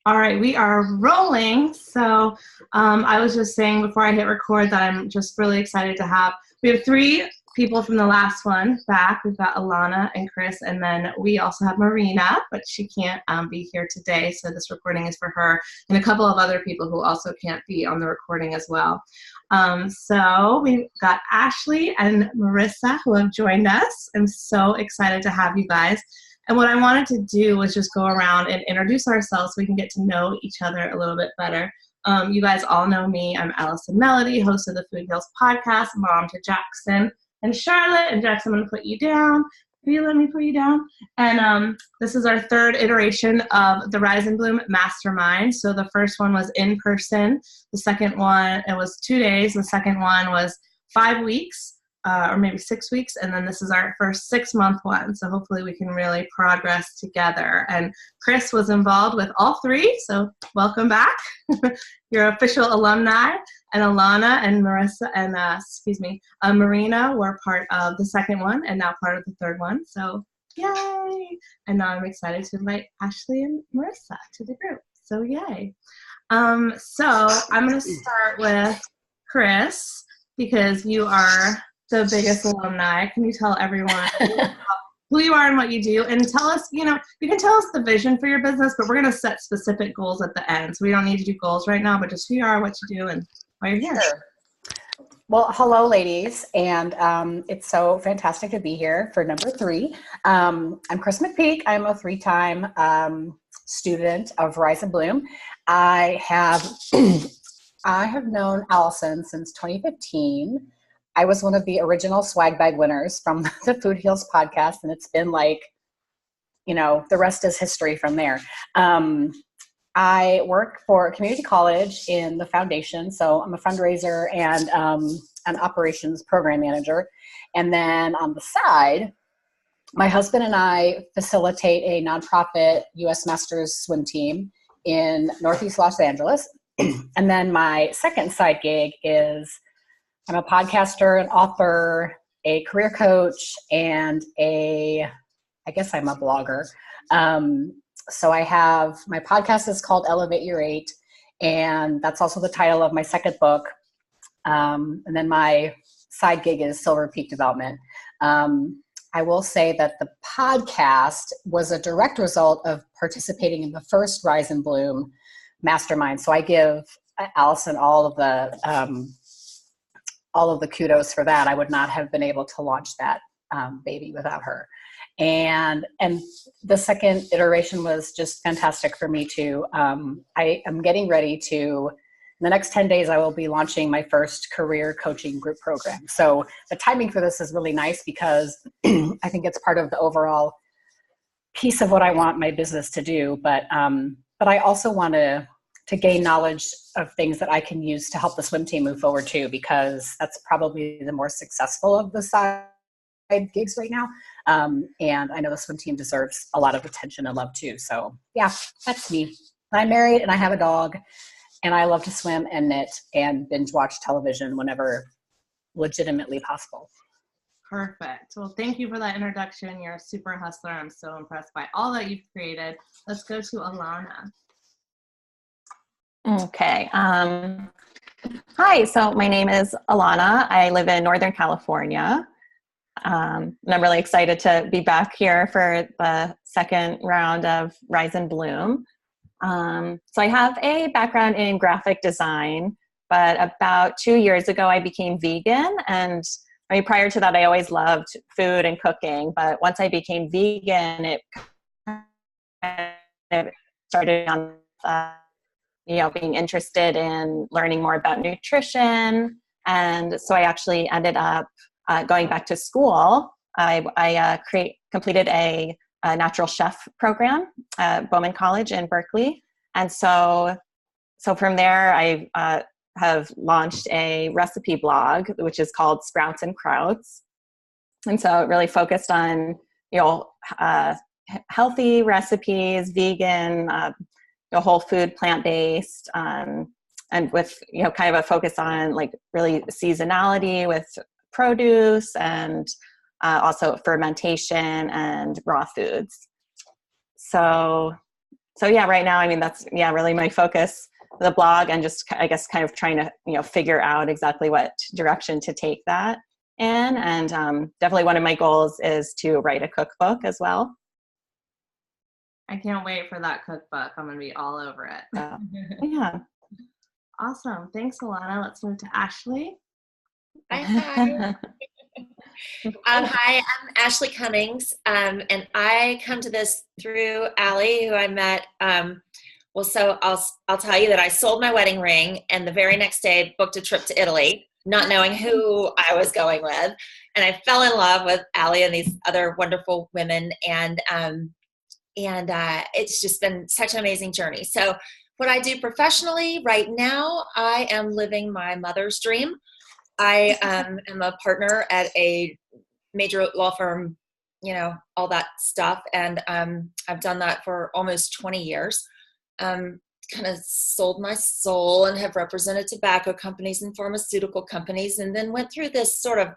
All right, we are rolling. So I was just saying before I hit record that I'm just really excited to have, we have three people from the last one back. We've got Alana and Chris, and then we also have Marina, but she can't be here today. So this recording is for her and a couple of other people who also can't be on the recording as well. So we've got Ashley and Marissa who have joined us. I'm so excited to have you guys. And what I wanted to do was just go around and introduce ourselves so we can get to know each other a little bit better. You guys all know me. I'm Allison Melody, host of the Food Heals podcast, mom to Jackson and Charlotte. And Jackson, I'm going to put you down. Will you let me put you down? And this is our third iteration of the Rise and Bloom Mastermind. So the first one was in person. The second one, it was 2 days. The second one was 5 weeks. Or maybe 6 weeks, and then this is our first 6-month one, so hopefully we can really progress together. And Chris was involved with all three, so welcome back. You're official alumni, and Alana and Marissa and Marina were part of the second one and now part of the third one, so yay. And now I'm excited to invite Ashley and Marissa to the group, so yay. So I'm going to start with Chris because you are the biggest alumni. Can you tell everyone who you are and what you do? And tell us, you can tell us the vision for your business, but we're going to set specific goals at the end. So we don't need to do goals right now, but just who you are, what you do, and why you're here. Sure. Well, hello, ladies. And it's so fantastic to be here for number 3. I'm Chris McPeak. I'm a 3-time student of Rise and Bloom. I have known Allison since 2015. I was one of the original swag bag winners from the Food Heals podcast, and it's been like, the rest is history from there. I work for a community college in the foundation, so I'm a fundraiser and an operations program manager. And then on the side, my husband and I facilitate a nonprofit U.S. Masters swim team in Northeast Los Angeles. And then my second side gig is I'm a podcaster, an author, a career coach, and I guess I'm a blogger. So I have, my podcast is called Elevate Your 8, and that's also the title of my second book. And then my side gig is Silver Peak Development. I will say that the podcast was a direct result of participating in the first Rise and Bloom Mastermind. So I give Allison all of the kudos for that. I would not have been able to launch that baby without her. And the second iteration was just fantastic for me too. I am getting ready to, in the next 10 days, I will be launching my first career coaching group program. So the timing for this is really nice because I think it's part of the overall piece of what I want my business to do. But I also want to gain knowledge of things that I can use to help the swim team move forward too, because that's probably the more successful of the side gigs right now. And I know the swim team deserves a lot of attention and love too. So yeah, that's me. I'm married and I have a dog and I love to swim and knit and binge watch television whenever legitimately possible. Perfect. Well, thank you for that introduction. You're a super hustler. I'm so impressed by all that you've created. Let's go to Alana. Okay. Hi, so my name is Alana. I live in Northern California. And I'm really excited to be back here for the second round of Rise and Bloom. So I have a background in graphic design, but about 2 years ago I became vegan. And prior to that I always loved food and cooking, but once I became vegan, it kind of started on being interested in learning more about nutrition. And so I actually ended up going back to school. I completed a natural chef program at Bowman College in Berkeley. And so from there, I have launched a recipe blog, which is called Sprouts and Krauts. And so it really focused on, healthy recipes, vegan, whole food, plant-based, and with, kind of a focus on like really seasonality with produce and also fermentation and raw foods. So so yeah, right now, I mean, that's, yeah, really my focus, the blog, and just, I guess, kind of trying to, figure out exactly what direction to take that in. And definitely one of my goals is to write a cookbook as well. I can't wait for that cookbook. I'm going to be all over it. Yeah. Awesome. Thanks, Alana. Let's move to Ashley. Hi. Hi, I'm Ashley Cummings, and I come to this through Allie, who I met. So I'll tell you that I sold my wedding ring, and the very next day booked a trip to Italy, not knowing who I was going with, and I fell in love with Allie and these other wonderful women, and it's just been such an amazing journey. So what I do professionally right now, I am living my mother's dream. I am a partner at a major law firm, all that stuff. And I've done that for almost 20 years. Kind of sold my soul and have represented tobacco companies and pharmaceutical companies, and then went through this sort of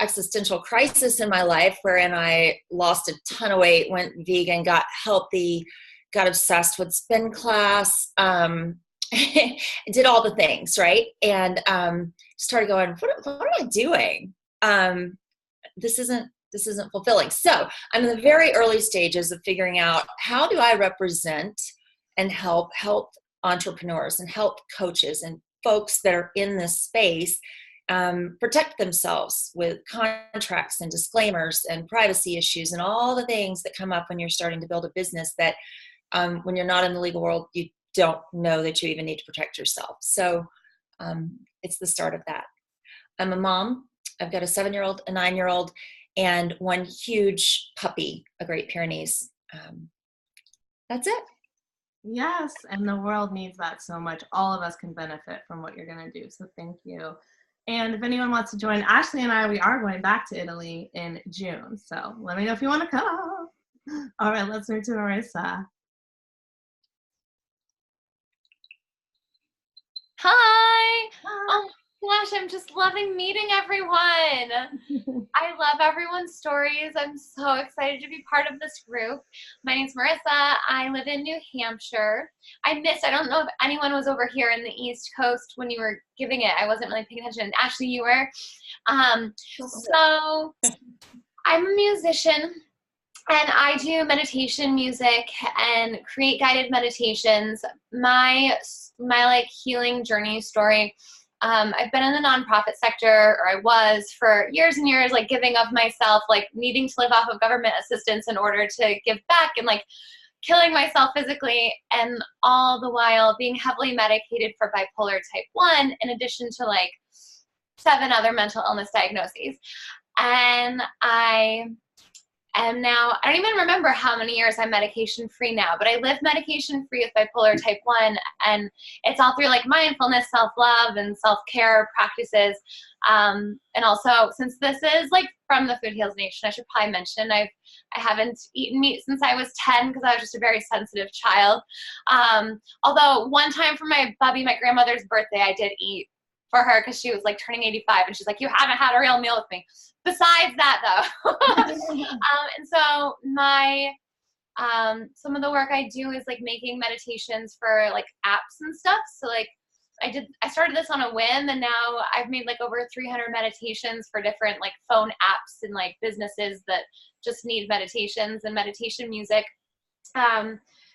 existential crisis in my life wherein I lost a ton of weight, went vegan, got healthy, got obsessed with spin class, did all the things, right? And started going, what am I doing? This isn't fulfilling. So I'm in the very early stages of figuring out, how do I represent and help entrepreneurs and help coaches and folks that are in this space protect themselves with contracts and disclaimers and privacy issues and all the things that come up when you're starting to build a business that when you're not in the legal world, you don't know that you even need to protect yourself. So it's the start of that. I'm a mom. I've got a 7-year-old, a 9-year-old, and one huge puppy, a Great Pyrenees. That's it. Yes, and the world needs that so much. All of us can benefit from what you're going to do. So thank you. And if anyone wants to join Ashley and I, we are going back to Italy in June. So let me know if you want to come. All right, let's move to Marissa. Hi. Oh my gosh, I'm just loving meeting everyone. I love everyone's stories. I'm so excited to be part of this group. My name's Marissa. I live in New Hampshire. I don't know if anyone was over here in the East Coast when you were giving it. I wasn't really paying attention. Ashley, you were. So I'm a musician. And I do meditation music and create guided meditations. My like healing journey story. I've been in the nonprofit sector, or I was for years and years, like giving of myself, like needing to live off of government assistance in order to give back, and like killing myself physically, and all the while being heavily medicated for bipolar type 1, in addition to like 7 other mental illness diagnoses. And and now, I don't even remember how many years I'm medication free now, but I live medication free with bipolar type 1, and it's all through like mindfulness, self-love, and self-care practices. And also, since this is like from the Food Heals Nation, I should probably mention I haven't eaten meat since I was 10 because I was just a very sensitive child. Although one time for my grandmother's birthday, I did eat for her because she was like turning 85, and she's like, you haven't had a real meal with me. Besides that, though, and so my some of the work I do is like making meditations for like apps and stuff. So like I started this on a whim, and now I've made like over 300 meditations for different like phone apps and like businesses that just need meditations and meditation music.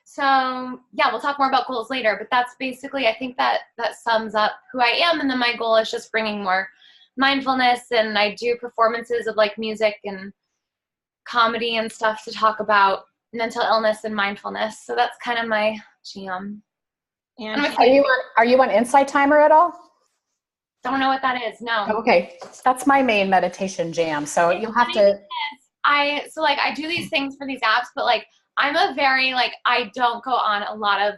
So yeah, we'll talk more about goals later, but that's basically, I think that sums up who I am. And then my goal is just bringing more mindfulness, and I do performances of like music and comedy and stuff to talk about mental illness and mindfulness. So that's kind of my jam. And are you on Insight Timer at all? Don't know what that is. No. Okay, that's my main meditation jam. So you'll have to. I do these things for these apps, but like I'm a very like I don't go on a lot of.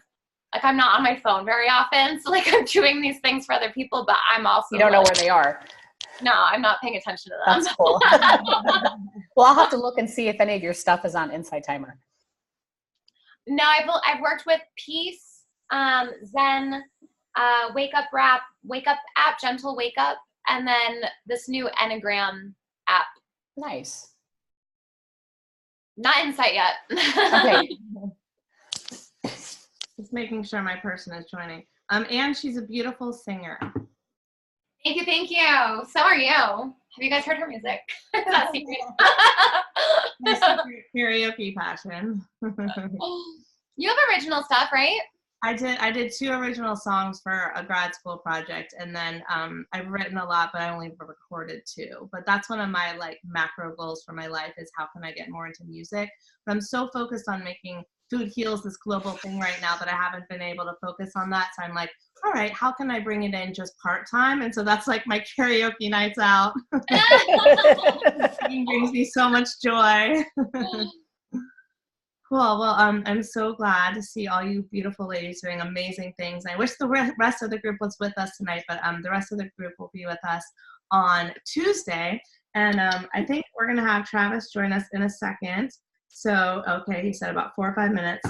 Like I'm not on my phone very often, so like I'm doing these things for other people, but I'm also you don't know where they are. No, I'm not paying attention to them. That's cool. Well, I'll have to look and see if any of your stuff is on Insight Timer. No, I've worked with Peace, Zen, Wake Up app, Gentle Wake Up, and then this new Enneagram app. Nice. Not Insight yet. Okay. making sure my person is joining. And she's a beautiful singer. Thank you, thank you. So are you. Have you guys heard her music? It's not secret. My secret karaoke passion. You have original stuff, right? I did 2 original songs for a grad school project, and then I've written a lot, but I only recorded 2. But that's one of my like macro goals for my life is how can I get more into music. But I'm so focused on making Food Heals this global thing right now that I haven't been able to focus on that. So I'm like, all right, how can I bring it in just part-time? And so that's like my karaoke nights out. It brings me so much joy. Cool. Well, I'm so glad to see all you beautiful ladies doing amazing things. I wish the rest of the group was with us tonight, but the rest of the group will be with us on Tuesday. And I think we're going to have Travis join us in a second. So, okay, he said about 4 or 5 minutes.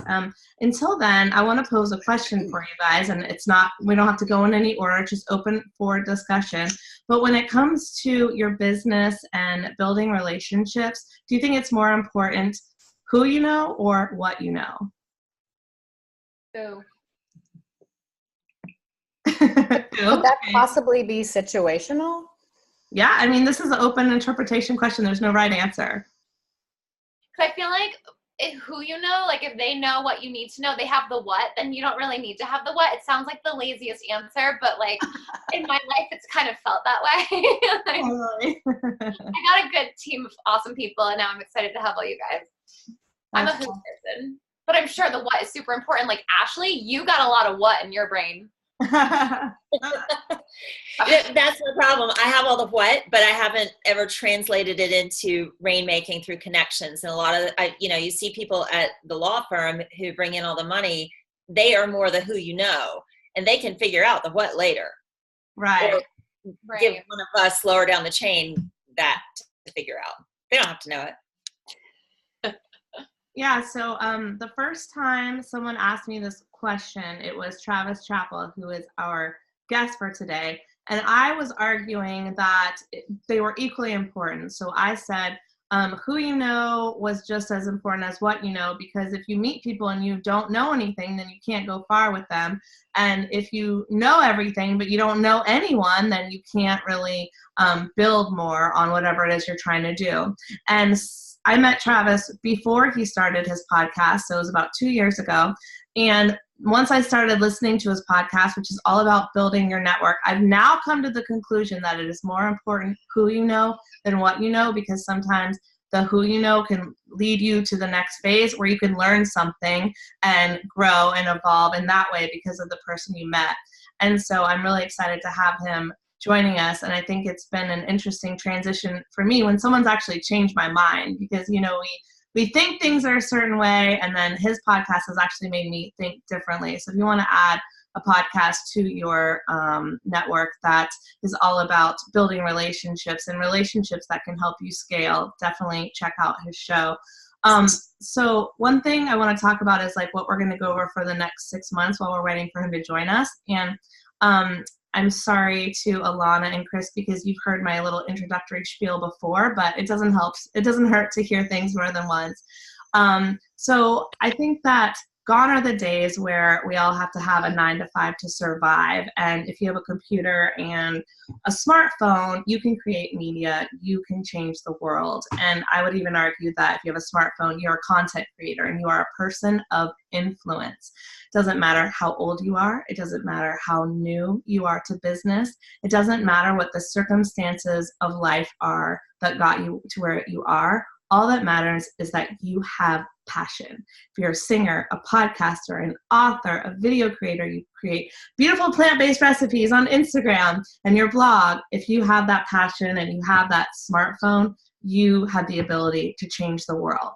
Until then, I want to pose a question for you guys, and we don't have to go in any order, it's just open for discussion. But when it comes to your business and building relationships, do you think it's more important who you know or what you know? Who? Could that possibly be situational? Yeah, I mean, this is an open interpretation question. There's no right answer. Because I feel like who you know, like if they know what you need to know, they have the what, then you don't really need to have the what. It sounds like the laziest answer, but like in my life, it's kind of felt that way. I got a good team of awesome people, and now I'm excited to have all you guys. I'm a who person, but I'm sure the what is super important. Like Ashley, you got a lot of what in your brain. That's the problem. I have all the what, but I haven't ever translated it into rainmaking through connections. And a lot of, you see people at the law firm who bring in all the money. They are more the who you know, and they can figure out the what later. Right. Or give one of us lower down the chain that to figure out. They don't have to know it. Yeah, so the first time someone asked me this question, it was Travis Chappell, who is our guest for today. And I was arguing that they were equally important. So I said, who you know was just as important as what you know, because if you meet people and you don't know anything, then you can't go far with them. And if you know everything, but you don't know anyone, then you can't really build more on whatever it is you're trying to do. And I met Travis before he started his podcast, so it was about 2 years ago. And once I started listening to his podcast, which is all about building your network, I've now come to the conclusion that it is more important who you know than what you know, because sometimes the who you know can lead you to the next phase where you can learn something and grow and evolve in that way because of the person you met. And so I'm really excited to have him joining us, and I think it's been an interesting transition for me when someone's actually changed my mind, because we think things are a certain way, and then his podcast has actually made me think differently. So if you want to add a podcast to your network that is all about building relationships and relationships that can help you scale, definitely check out his show. So one thing I want to talk about is like what we're going to go over for the next 6 months while we're waiting for him to join us. And I'm sorry to Alana and Chris, because you've heard my little introductory spiel before, but it doesn't help. It doesn't hurt to hear things more than once. So I think that gone are the days where we all have to have a 9 to 5 to survive. And if you have a computer and a smartphone, you can create media, you can change the world. And I would even argue that if you have a smartphone, you're a content creator and you are a person of influence. It doesn't matter how old you are. It doesn't matter how new you are to business. It doesn't matter what the circumstances of life are that got you to where you are. All that matters is that you have passion. If you're a singer, a podcaster, an author, a video creator, you create beautiful plant-based recipes on Instagram and your blog. If you have that passion and you have that smartphone, you have the ability to change the world.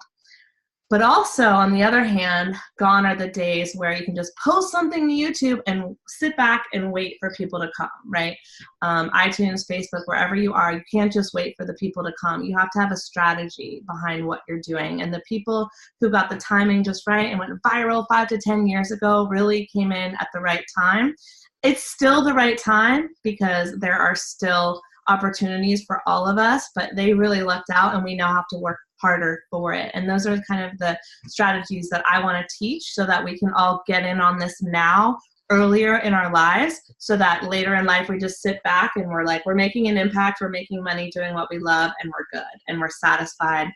But also, on the other hand, gone are the days where you can just post something to YouTube and sit back and wait for people to come, right? iTunes, Facebook, wherever you are, you can't just wait for the people to come. You have to have a strategy behind what you're doing. And the people who got the timing just right and went viral 5 to 10 years ago really came in at the right time. It's still the right time because there are still opportunities for all of us, but they really lucked out, and we now have to work harder for it. And those are kind of the strategies that I want to teach so that we can all get in on this now, earlier in our lives, so that later in life we just sit back and we're like, we're making an impact, we're making money doing what we love, and we're good and we're satisfied.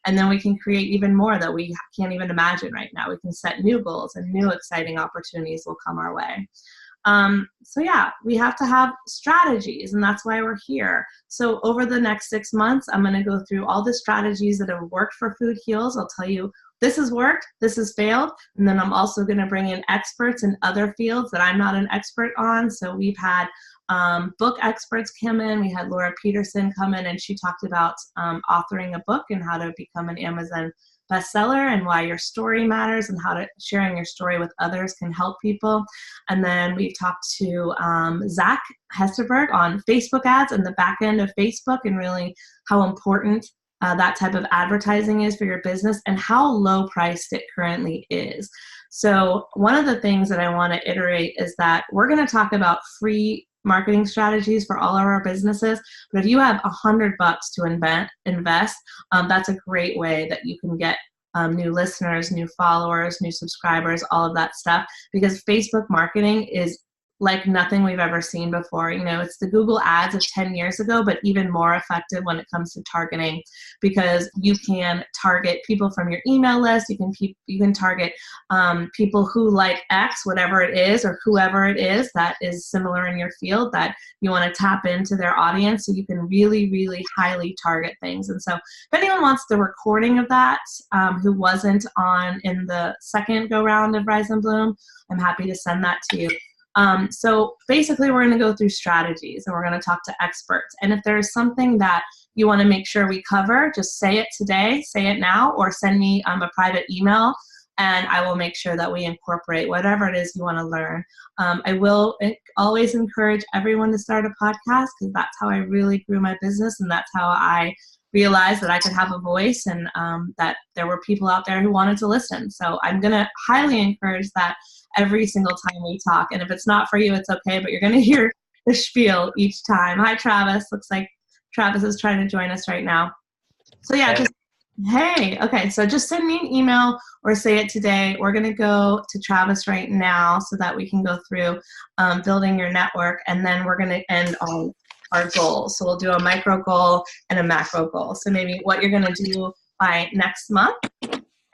And then we can create even more that we can't even imagine right now. We can set new goals and new exciting opportunities will come our way. So yeah, we have to have strategies, and that's why we're here. So over the next 6 months, I'm going to go through all the strategies that have worked for Food Heals. I'll tell you, this has worked, this has failed, and then I'm also going to bring in experts in other fields that I'm not an expert on. So we've had book experts come in. We had Laura Peterson come in, and she talked about authoring a book and how to become an Amazon bestseller and why your story matters and how to sharing your story with others can help people. And then we talked to Zach Hesterberg on Facebook ads and the back end of Facebook, and really how important that type of advertising is for your business and how low priced it currently is. So one of the things that I want to iterate is that we're going to talk about free marketing strategies for all of our businesses. But if you have $100 to invest, that's a great way that you can get new listeners, new followers, new subscribers, all of that stuff, because Facebook marketing is like nothing we've ever seen before. You know, it's the Google ads of 10 years ago, but even more effective when it comes to targeting, because you can target people from your email list. You can target people who like X, whatever it is, or whoever it is that is similar in your field that you want to tap into their audience. So you can really, really highly target things. And so if anyone wants the recording of that, who wasn't on in the second go round of Rise and Bloom, I'm happy to send that to you. So basically we're going to go through strategies and we're going to talk to experts. And if there's something that you want to make sure we cover, just say it today, say it now, or send me a private email, and I will make sure that we incorporate whatever it is you want to learn. I will always encourage everyone to start a podcast, because that's how I really grew my business, and that's how I realized that I could have a voice, and that there were people out there who wanted to listen. So I'm going to highly encourage that every single time we talk. And if it's not for you, it's okay, but you're going to hear the spiel each time. Hi, Travis. Looks like Travis is trying to join us right now. So yeah, hey, okay, so just send me an email or say it today. We're going to go to Travis right now so that we can go through building your network, and then we're going to end on our goals. So we'll do a micro goal and a macro goal. So maybe what you're going to do by next month,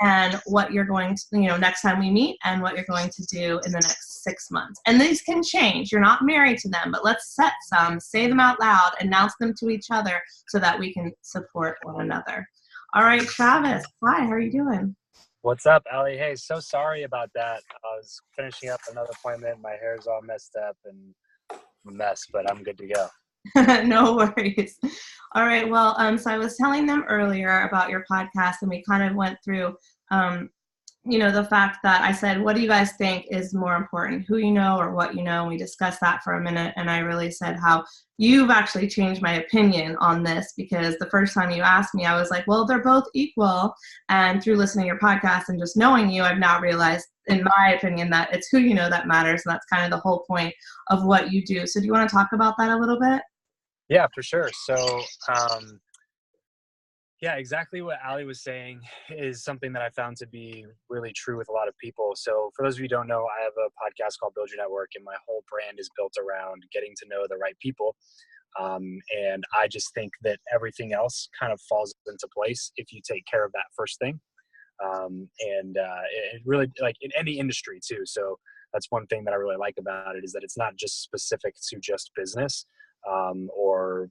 and what you're going to, next time we meet, and what you're going to do in the next 6 months. And these can change. You're not married to them, but let's set some, say them out loud, announce them to each other so that we can support one another. All right, Travis. Hi, how are you doing? What's up, Allie? Hey, so sorry about that. I was finishing up another appointment. My hair's all messed up and a mess, but I'm good to go. No worries. All right. Well, so I was telling them earlier about your podcast, and we kind of went through, the fact that I said, what do you guys think is more important, who you know or what you know? And we discussed that for a minute, and I really said how you've actually changed my opinion on this, because the first time you asked me, I was like, well, they're both equal. And through listening to your podcast and just knowing you, I've now realized, in my opinion, that it's who you know that matters. And that's kind of the whole point of what you do. So do you want to talk about that a little bit? Yeah, for sure. So, yeah, exactly what Allie was saying is something that I found to be really true with a lot of people. So for those of you who don't know, I have a podcast called Build Your Network, and my whole brand is built around getting to know the right people. And I just think that everything else kind of falls into place if you take care of that first thing. It really, like in any industry too. So that's one thing that I really like about it, is that it's not just specific to just business, or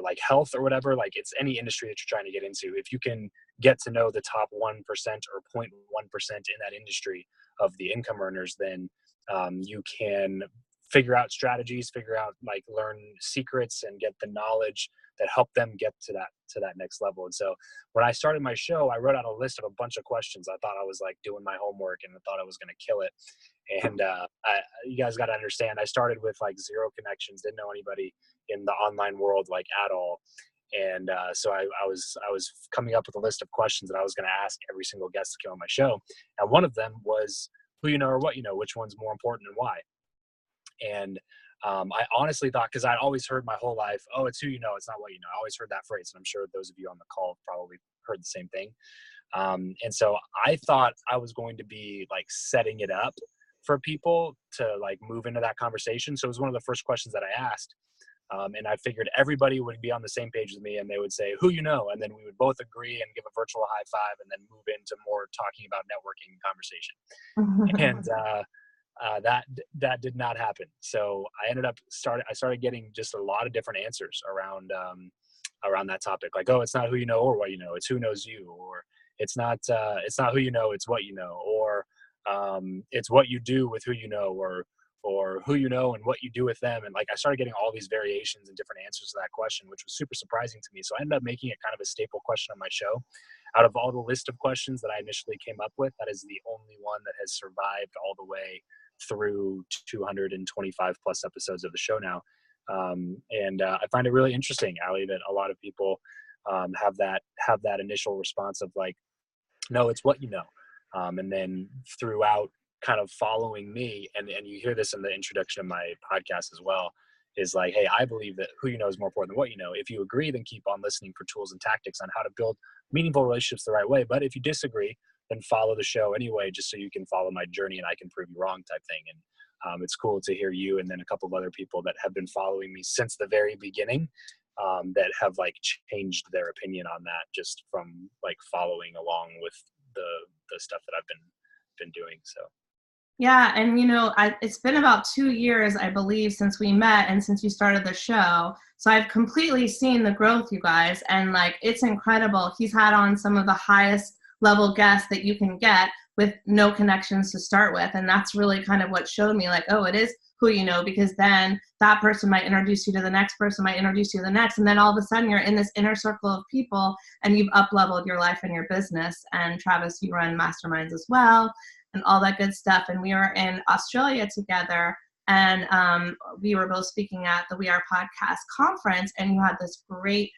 like health or whatever. Like, it's any industry that you're trying to get into. If you can get to know the top 1% or 0.1% in that industry of the income earners, then you can figure out strategies, learn secrets, and get the knowledge that help them get to that next level. And so when I started my show, I wrote out a list of a bunch of questions. I thought I was like doing my homework, and I thought I was going to kill it. And you guys got to understand, I started with like 0 connections, didn't know anybody in the online world like at all. And so I was coming up with a list of questions that I was going to ask every single guest that came on my show. And one of them was, who you know or what you know, which one's more important and why. And I honestly thought, because I'd always heard my whole life, oh, it's who you know, it's not what you know. I always heard that phrase, and I'm sure those of you on the call have probably heard the same thing. And so I thought I was going to be like setting it up for people to like move into that conversation. So it was one of the first questions that I asked. And I figured everybody would be on the same page with me, and they would say, who you know, and then we would both agree and give a virtual high five, and then move into more talking about networking conversation. And that did not happen. So I started getting just a lot of different answers around that topic. Like, oh, it's not who you know or what you know, it's who knows you, or it's not who you know, it's what you know, or it's what you do with who you know, or who you know and what you do with them. And like, I started getting all these variations and different answers to that question, which was super surprising to me. So I ended up making it kind of a staple question on my show. Out of all the list of questions that I initially came up with, that is the only one that has survived all the way through 225 plus episodes of the show now. I find it really interesting, Ali, that a lot of people have that initial response of like, no, it's what you know. And then throughout kind of following me, and you hear this in the introduction of my podcast as well, is like, hey, I believe that who you know is more important than what you know. If you agree, then keep on listening for tools and tactics on how to build meaningful relationships the right way. But if you disagree, then follow the show anyway, just so you can follow my journey and I can prove you wrong type thing. And it's cool to hear you and then a couple of other people that have been following me since the very beginning, that have like changed their opinion on that just from like following along with the stuff that I've been doing. So. Yeah, and it's been about 2 years, I believe, since we met and since you started the show. So I've completely seen the growth, you guys, and like, it's incredible. He's had on some of the highest level guests that you can get with no connections to start with. And that's really kind of what showed me like, oh, it is who you know, because then that person might introduce you to the next person, might introduce you to the next. And then all of a sudden you're in this inner circle of people and you've up-leveled your life and your business. And Travis, you run masterminds as well and all that good stuff. And we were in Australia together, and we were both speaking at the We Are Podcast conference, and you had this great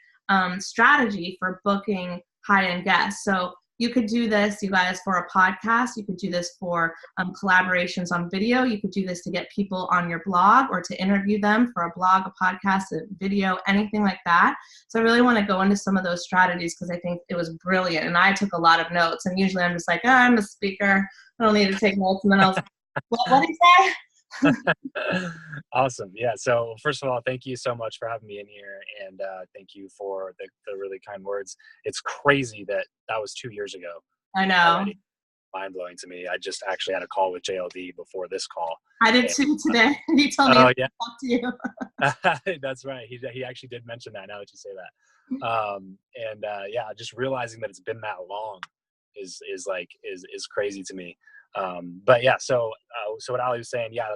strategy for booking high-end guests. So you could do this, you guys, for a podcast. You could do this for collaborations on video. You could do this to get people on your blog or to interview them for a blog, a podcast, a video, anything like that. So I really want to go into some of those strategies because I think it was brilliant. And I took a lot of notes. And usually I'm just like, oh, I'm a speaker, I don't need to take notes. And then I was like, what did he say? Awesome. Yeah. So first of all, thank you so much for having me in here, and thank you for the really kind words. It's crazy that was 2 years ago. I know. Mind blowing to me. I just actually had a call with JLD before this call. I did too today. He told me to talk to you. That's right. He actually did mention that. Now that you say that, yeah, just realizing that it's been that long is crazy to me. But yeah, so what Ali was saying, yeah,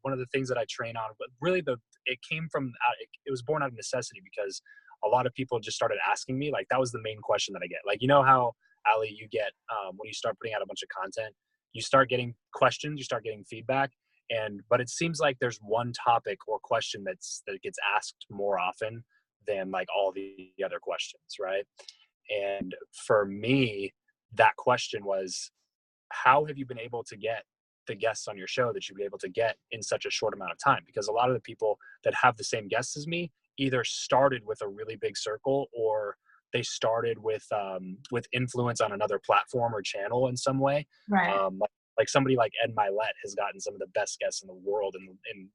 one of the things that I train on, but really it was born out of necessity, because a lot of people just started asking me, like, that was the main question that I get. Like, you know how, Ali, you get, when you start putting out a bunch of content, you start getting questions, you start getting feedback, but it seems like there's one topic or question that gets asked more often than like all the other questions, right? And for me, that question was, how have you been able to get the guests on your show that you've been able to get in such a short amount of time? Because a lot of the people that have the same guests as me either started with a really big circle, or they started with influence on another platform or channel in some way. Right. Like somebody like Ed Milet has gotten some of the best guests in the world in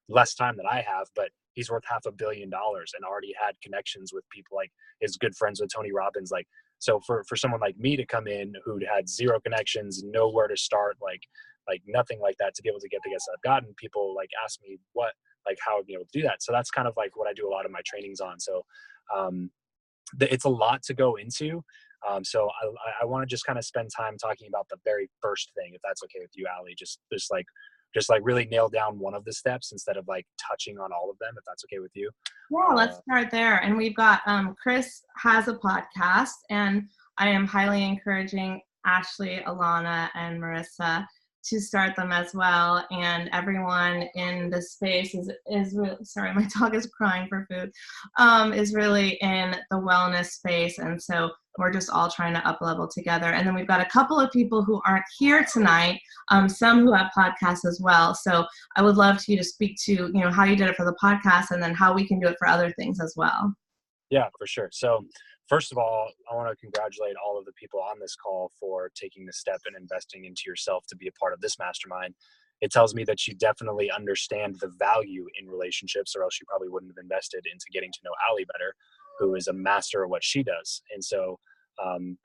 less time than I have, but he's worth $500 million and already had connections with people, like is good friends with Tony Robbins. Like, so for someone like me to come in who'd had zero connections, nowhere to start, like nothing like that, to be able to get the guests I've gotten, people like ask me how I've been able to do that. So that's kind of like what I do a lot of my trainings on. So it's a lot to go into. So I want to just kind of spend time talking about the very first thing, if that's okay with you, Ali, just really nail down one of the steps instead of like touching on all of them, if that's okay with you. Yeah, let's start there. And we've got Chris has a podcast, and I am highly encouraging Ashley, Alana, and Marissa to start them as well. And everyone in this space is really, sorry, my dog is crying for food, is really in the wellness space. And so we're just all trying to up level together. And then we've got a couple of people who aren't here tonight, some who have podcasts as well. So I would love you to speak to, how you did it for the podcast and then how we can do it for other things as well. Yeah, for sure. So first of all, I want to congratulate all of the people on this call for taking the step and investing into yourself to be a part of this mastermind. It tells me that you definitely understand the value in relationships, or else you probably wouldn't have invested into getting to know Allie better, who is a master of what she does. And so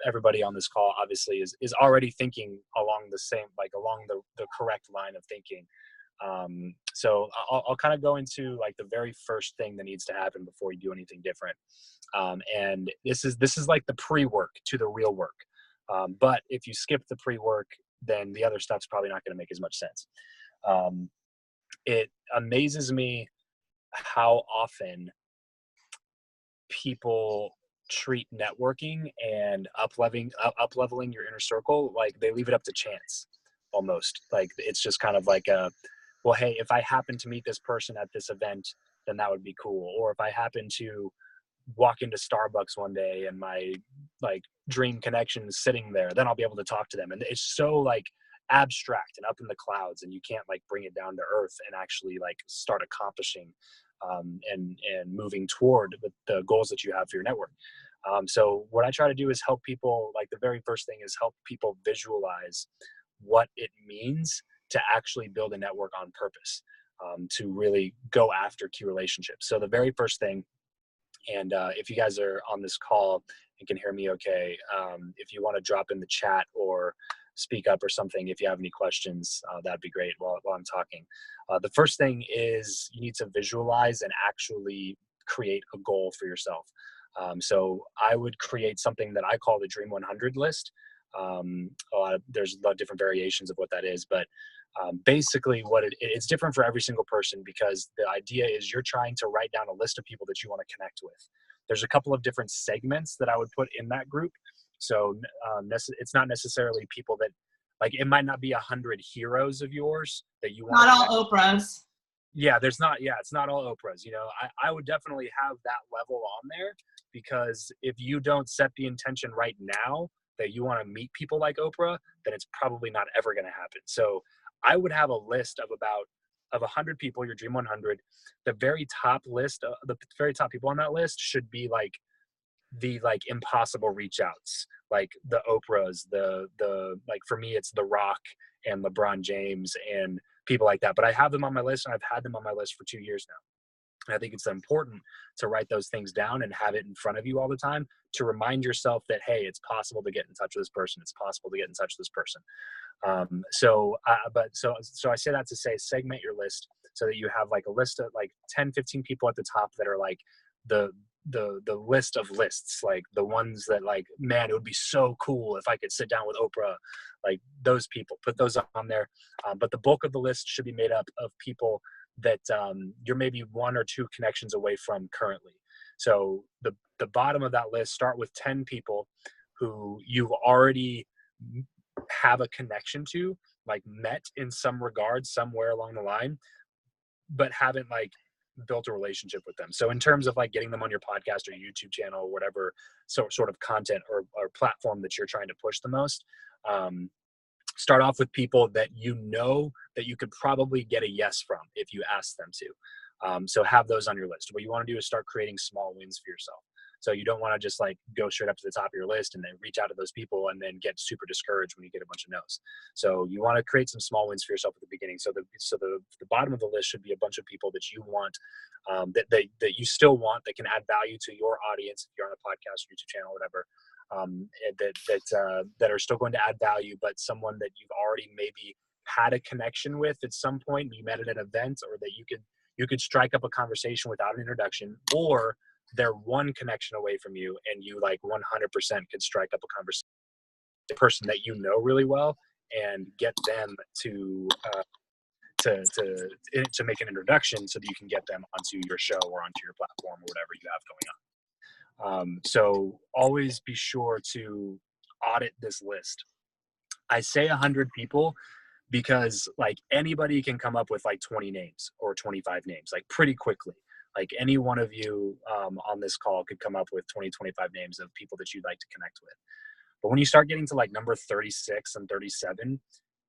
everybody on this call obviously is already thinking along the same, like along the correct line of thinking. So I'll kind of go into like the very first thing that needs to happen before you do anything different. And this is like the pre-work to the real work. But if you skip the pre-work, then the other stuff's probably not going to make as much sense. It amazes me how often people treat networking and up-leveling your inner circle like they leave it up to chance almost. Like it's just kind of like well, hey, if I happen to meet this person at this event, then that would be cool. Or if I happen to walk into Starbucks one day and my like dream connection is sitting there, then I'll be able to talk to them. And it's so like abstract and up in the clouds, and you can't like bring it down to earth and actually like start accomplishing and moving toward the goals that you have for your network. So what I try to do is help people, like the very first thing is help people visualize what it means to actually build a network on purpose, to really go after key relationships. So the very first thing, and if you guys are on this call and can hear me okay, if you want to drop in the chat or speak up or something, if you have any questions, that'd be great while I'm talking. The first thing is you need to visualize and actually create a goal for yourself. So I would create something that I call the Dream 100 list. There's a lot of different variations of what that is, but basically what it's different for every single person, because the idea is you're trying to write down a list of people that you want to connect with. There's a couple of different segments that I would put in that group. So it's not necessarily people that, like, it might not be 100 heroes of yours that you want. Not all Oprahs. Yeah, it's not all Oprahs. I would definitely have that level on there, because if you don't set the intention right now that you want to meet people like Oprah, then it's probably not ever going to happen. So I would have a list of 100 people, your Dream 100. The very top people on that list should be like the like impossible reach outs, like the Oprahs, the like for me it's The Rock and LeBron James and people like that. But I have them on my list, and I've had them on my list for 2 years now. And I think it's important to write those things down and have it in front of you all the time to remind yourself that, hey, it's possible to get in touch with this person. It's possible to get in touch with this person. So I say that to say, segment your list so that you have like a list of like 10, 15 people at the top that are like the list of lists, like the ones that like, man, it would be so cool if I could sit down with Oprah, like those people, put those on there. But the bulk of the list should be made up of people that you're maybe 1 or 2 connections away from currently. So the bottom of that list, start with 10 people who you've already have a connection to, like met in some regard somewhere along the line, but haven't like built a relationship with them. So in terms of like getting them on your podcast or YouTube channel or whatever sort of content or platform that you're trying to push the most, start off with people that you know that you could probably get a yes from if you ask them to. So have those on your list. What you want to do is start creating small wins for yourself. So you don't want to just like go straight up to the top of your list and then reach out to those people and then get super discouraged when you get a bunch of no's. So you want to create some small wins for yourself at the beginning. So the bottom of the list should be a bunch of people that you want, that you still want, that can add value to your audience if you're on a podcast, YouTube channel, whatever. That are still going to add value, but someone that you've already maybe had a connection with at some point, you met at an event, or that you could strike up a conversation without an introduction, or they're one connection away from you and you like 100% could strike up a conversation with a person that you know really well and get them to make an introduction so that you can get them onto your show or onto your platform or whatever you have going on. So always be sure to audit this list. I say 100 people because like anybody can come up with like 20 names or 25 names, like pretty quickly. Like any one of you on this call could come up with 20, 25 names of people that you'd like to connect with. But when you start getting to like number 36 and 37,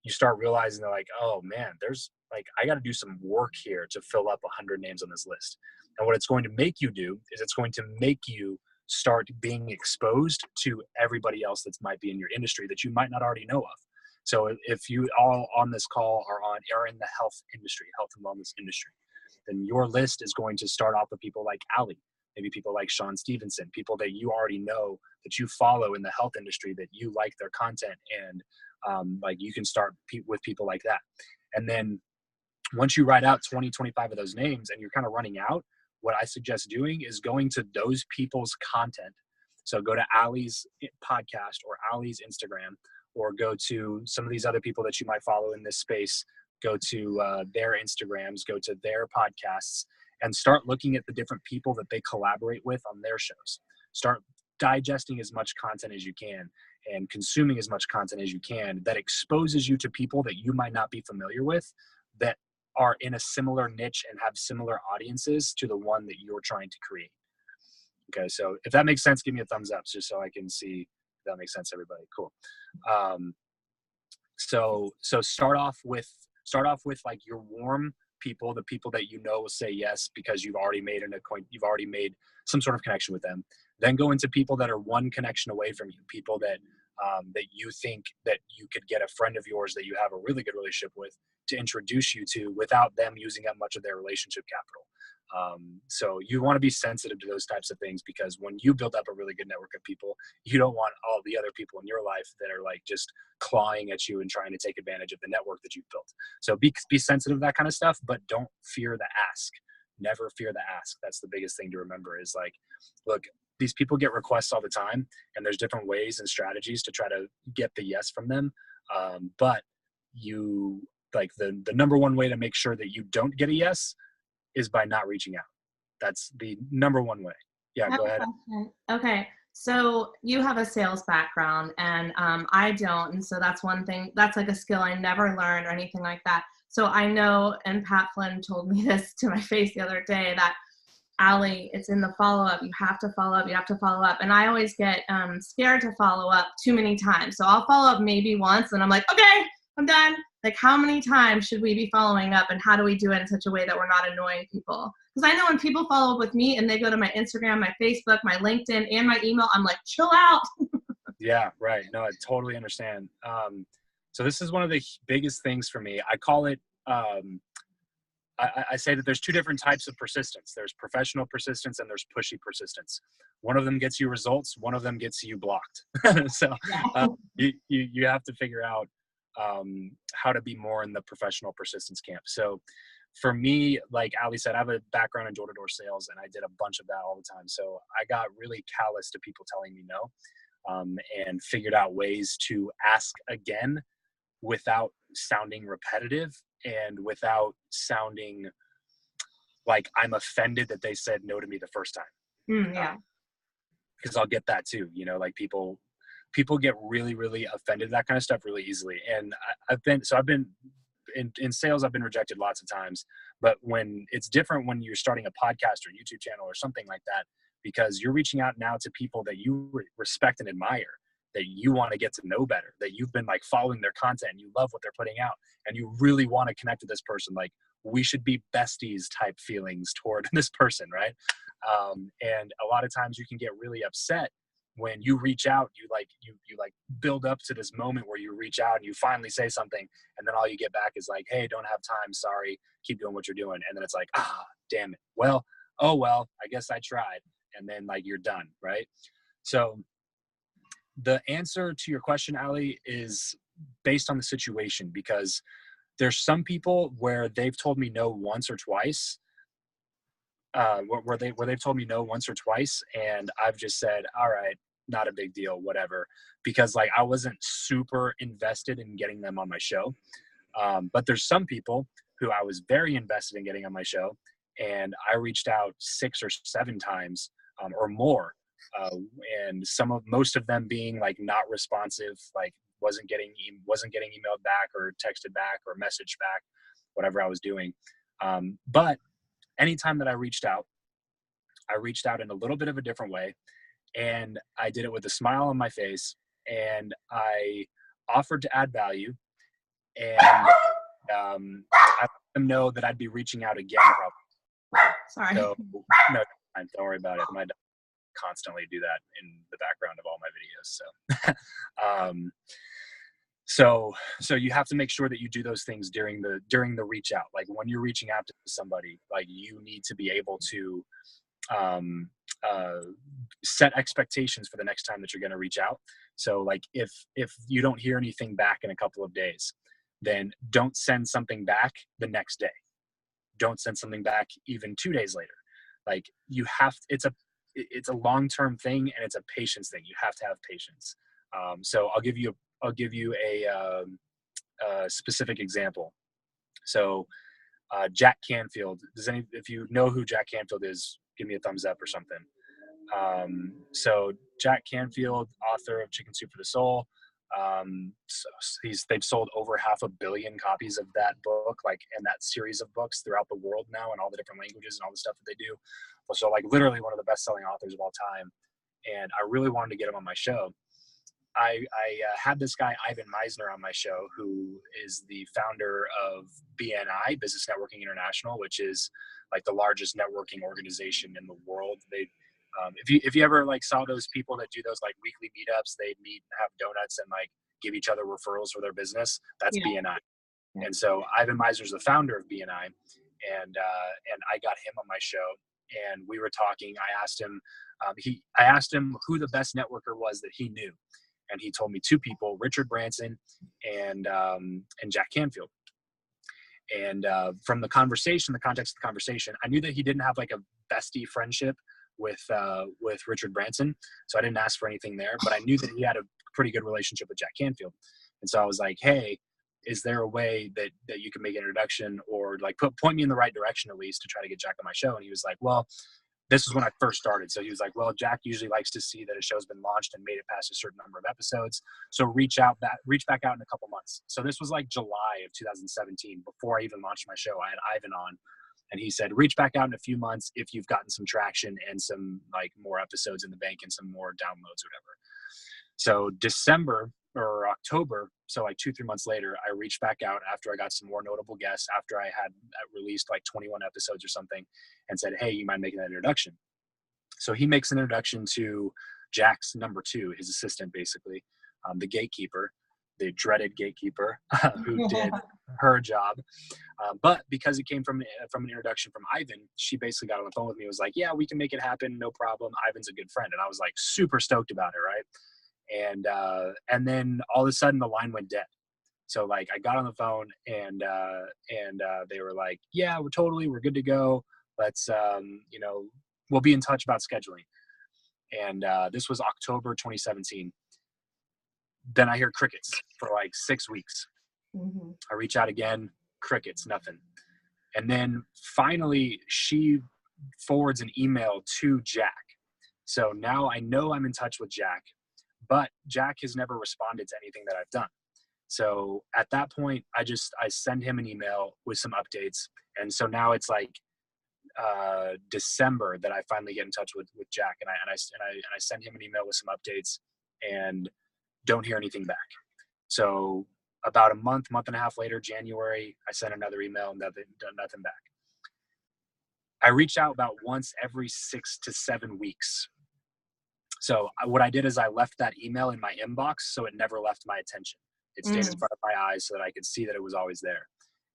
you start realizing that like, oh man, there's like, I got to do some work here to fill up 100 names on this list. And what it's going to make you do is it's going to make you start being exposed to everybody else that might be in your industry that you might not already know of. So if you all on this call are in the health industry, health and wellness industry, then your list is going to start off with people like Ali, maybe people like Sean Stevenson, people that you already know, that you follow in the health industry, that you like their content, and like you can start with people like that. And then once you write out 20, 25 of those names and you're kind of running out, what I suggest doing is going to those people's content. So go to Ali's podcast or Ali's Instagram, or go to some of these other people that you might follow in this space, go to their Instagrams, go to their podcasts, and start looking at the different people that they collaborate with on their shows. Start digesting as much content as you can and consuming as much content as you can that exposes you to people that you might not be familiar with, that are in a similar niche and have similar audiences to the one that you're trying to create. Okay, so if that makes sense, give me a thumbs up just so I can see if that makes sense to everybody. Cool. So start off with like your warm people, the people that you know will say yes because you've already made you've already made some sort of connection with them. Then go into people that are one connection away from you, people that that you think that you could get a friend of yours that you have a really good relationship with to introduce you to without them using up much of their relationship capital. So you want to be sensitive to those types of things, because when you build up a really good network of people, you don't want all the other people in your life that are like just clawing at you and trying to take advantage of the network that you've built. So be sensitive to that kind of stuff, but don't fear the ask. Never fear the ask. That's the biggest thing to remember is like, look, these people get requests all the time, and there's different ways and strategies to try to get the yes from them. But you like the number one way to make sure that you don't get a yes is by not reaching out. That's the number one way. Yeah, go ahead. Okay. So you have a sales background and I don't. And so that's one thing, that's like a skill I never learned or anything like that. So I know, and Pat Flynn told me this to my face the other day, that Ali, it's in the follow-up. You have to follow up. You have to follow up. And I always get scared to follow up too many times. So I'll follow up maybe once and I'm like, okay, I'm done. Like, how many times should we be following up, and how do we do it in such a way that we're not annoying people? Because I know when people follow up with me and they go to my Instagram, my Facebook, my LinkedIn, and my email, I'm like, chill out. Yeah, right. No, I totally understand. So this is one of the biggest things for me. I call it, I say that there's two different types of persistence. There's professional persistence and there's pushy persistence. One of them gets you results. One of them gets you blocked. So you have to figure out how to be more in the professional persistence camp. So for me, like Ali said, I have a background in door-to-door sales, and I did a bunch of that all the time. So I got really callous to people telling me no, and figured out ways to ask again without sounding repetitive and without sounding like I'm offended that they said no to me the first time. Yeah. Because I'll get that too, you know, like people get really, really offended, that kind of stuff really easily. And I've been in sales, I've been rejected lots of times, but when it's different when you're starting a podcast or YouTube channel or something like that, because you're reaching out now to people that you respect and admire, that you want to get to know better, that you've been like following their content and you love what they're putting out and you really want to connect with this person. Like, we should be besties type feelings toward this person. Right. And a lot of times you can get really upset when you reach out, you build up to this moment where you reach out and you finally say something, and then all you get back is like, hey, don't have time, sorry, keep doing what you're doing. And then it's like, damn it. Well, I guess I tried. And then like, you're done. Right. So the answer to your question, Ali, is based on the situation, because there's some people where they've told me no once or twice, where they've told me no once or twice, and I've just said, all right, not a big deal, whatever, because like I wasn't super invested in getting them on my show. But there's some people who I was very invested in getting on my show, and I reached out 6 or 7 times or more, and most of them being like not responsive, like wasn't getting emailed back or texted back or messaged back, whatever I was doing. But anytime that I reached out in a little bit of a different way, and I did it with a smile on my face, and I offered to add value, and I let them know that I'd be reaching out again probably. Sorry. So, no, don't worry about it. My dog constantly do that in the background of all my videos. So you have to make sure that you do those things during the reach out. Like when you're reaching out to somebody, like you need to be able to set expectations for the next time that you're going to reach out. So like if you don't hear anything back in a couple of days, then don't send something back the next day. Don't send something back even 2 days later. Like you have, it's a long-term thing, and it's a patience thing. You have to have patience. So I'll give you a specific example. So Jack Canfield, if you know who Jack Canfield is, give me a thumbs up or something. So Jack Canfield, author of Chicken Soup for the Soul. They've sold over 500 million copies of that book, like, and that series of books throughout the world now, in all the different languages and all the stuff that they do. So like literally one of the best-selling authors of all time. And I really wanted to get him on my show. I had this guy, Ivan Meisner, on my show, who is the founder of BNI, Business Networking International, which is like the largest networking organization in the world. They, if you ever like saw those people that do those like weekly meetups, they meet and have donuts and like give each other referrals for their business. That's BNI. Yeah. And so Ivan Meisner is the founder of BNI, and I got him on my show, and we were talking. I asked him who the best networker was that he knew. And he told me two people, Richard Branson and Jack Canfield. And from the context of the conversation, I knew that he didn't have like a bestie friendship with Richard Branson. So I didn't ask for anything there, but I knew that he had a pretty good relationship with Jack Canfield. And so I was like, hey, is there a way that you can make an introduction, or like point me in the right direction at least to try to get Jack on my show? And he was like, well, this is when I first started. So he was like, well, Jack usually likes to see that a show's been launched and made it past a certain number of episodes. So reach back out in a couple months. So this was like July of 2017, before I even launched my show. I had Ivan on, and he said, reach back out in a few months if you've gotten some traction and some like more episodes in the bank and some more downloads or whatever. So December or October, so like 2-3 months later, I reached back out after I got some more notable guests, after I had released like 21 episodes or something, and said, hey, you mind making that introduction? So he makes an introduction to Jack's number 2, his assistant, basically, the gatekeeper, the dreaded gatekeeper, who did her job. But because it came from an introduction from Ivan, she basically got on the phone with me and was like, yeah, we can make it happen, no problem. Ivan's a good friend. And I was like super stoked about it, right? And then all of a sudden the line went dead. So like I got on the phone and they were like, yeah, we're good to go. Let's, we'll be in touch about scheduling. And this was October 2017. Then I hear crickets for like 6 weeks. Mm-hmm. I reach out again, crickets, nothing. And then finally she forwards an email to Jack. So now I know I'm in touch with Jack, but Jack has never responded to anything that I've done. So at that point, I send him an email with some updates. And so now it's like December that I finally get in touch with Jack, and I send him an email with some updates and don't hear anything back. So about a month and a half later, January, I sent another email, nothing back. I reach out about once every 6 to 7 weeks. So what I did is I left that email in my inbox, so it never left my attention. It stayed in front of my eyes so that I could see that it was always there.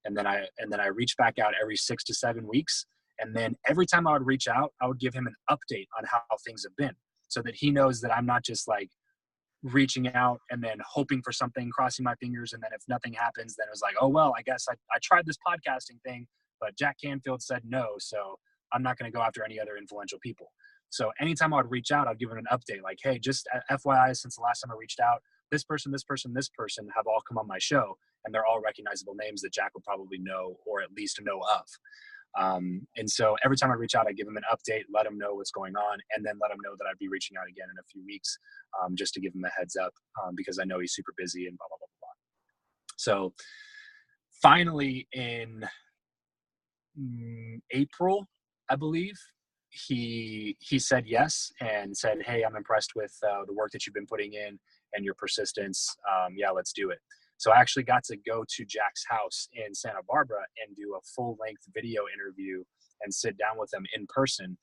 And then I reached back out every 6 to 7 weeks. And then every time I would reach out, I would give him an update on how things have been, so that he knows that I'm not just like reaching out and then hoping for something, crossing my fingers. And then if nothing happens, then it was like, oh, well, I guess I tried this podcasting thing, but Jack Canfield said no. So I'm not going to go after any other influential people. So anytime I would reach out, I'd give him an update like, hey, just FYI, since the last time I reached out, this person have all come on my show, and they're all recognizable names that Jack would probably know, or at least know of. And so every time I reach out, I give them an update, let them know what's going on, and then let them know that I'd be reaching out again in a few weeks, just to give him a heads up, because I know he's super busy and blah, blah, blah, blah. So finally in April, I believe, he said yes and said, hey, I'm impressed with the work that you've been putting in and your persistence. Yeah, let's do it. So I actually got to go to Jack's house in Santa Barbara and do a full-length video interview and sit down with him in person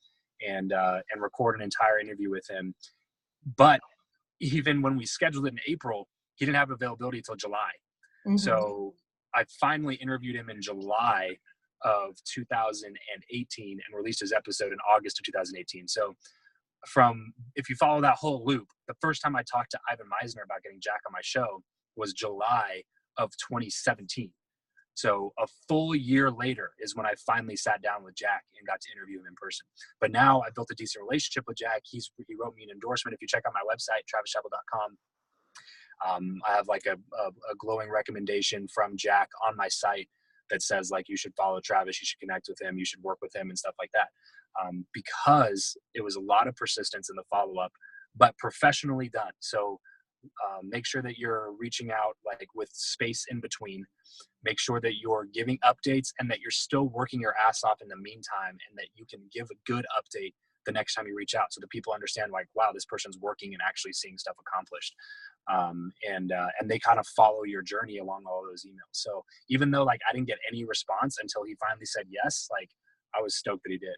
and record an entire interview with him. But even when we scheduled it in April, he didn't have availability until July. Mm-hmm. So I finally interviewed him in July of 2018 and released his episode in August of 2018. So if you follow that whole loop, the first time I talked to Ivan Misner about getting Jack on my show was July of 2017. So a full year later is when I finally sat down with Jack and got to interview him in person. But now I built a decent relationship with Jack. He wrote me an endorsement. If you check out my website, travischappell.com, I have like a glowing recommendation from Jack on my site that says like, you should follow Travis, you should connect with him, you should work with him and stuff like that. Because it was a lot of persistence in the follow-up, but professionally done. So make sure that you're reaching out like with space in between. Make sure that you're giving updates and that you're still working your ass off in the meantime, and that you can give a good update the next time you reach out so that people understand like, wow, this person's working and actually seeing stuff accomplished. And they kind of follow your journey along all of those emails. So even though like I didn't get any response until he finally said yes, like I was stoked that he did.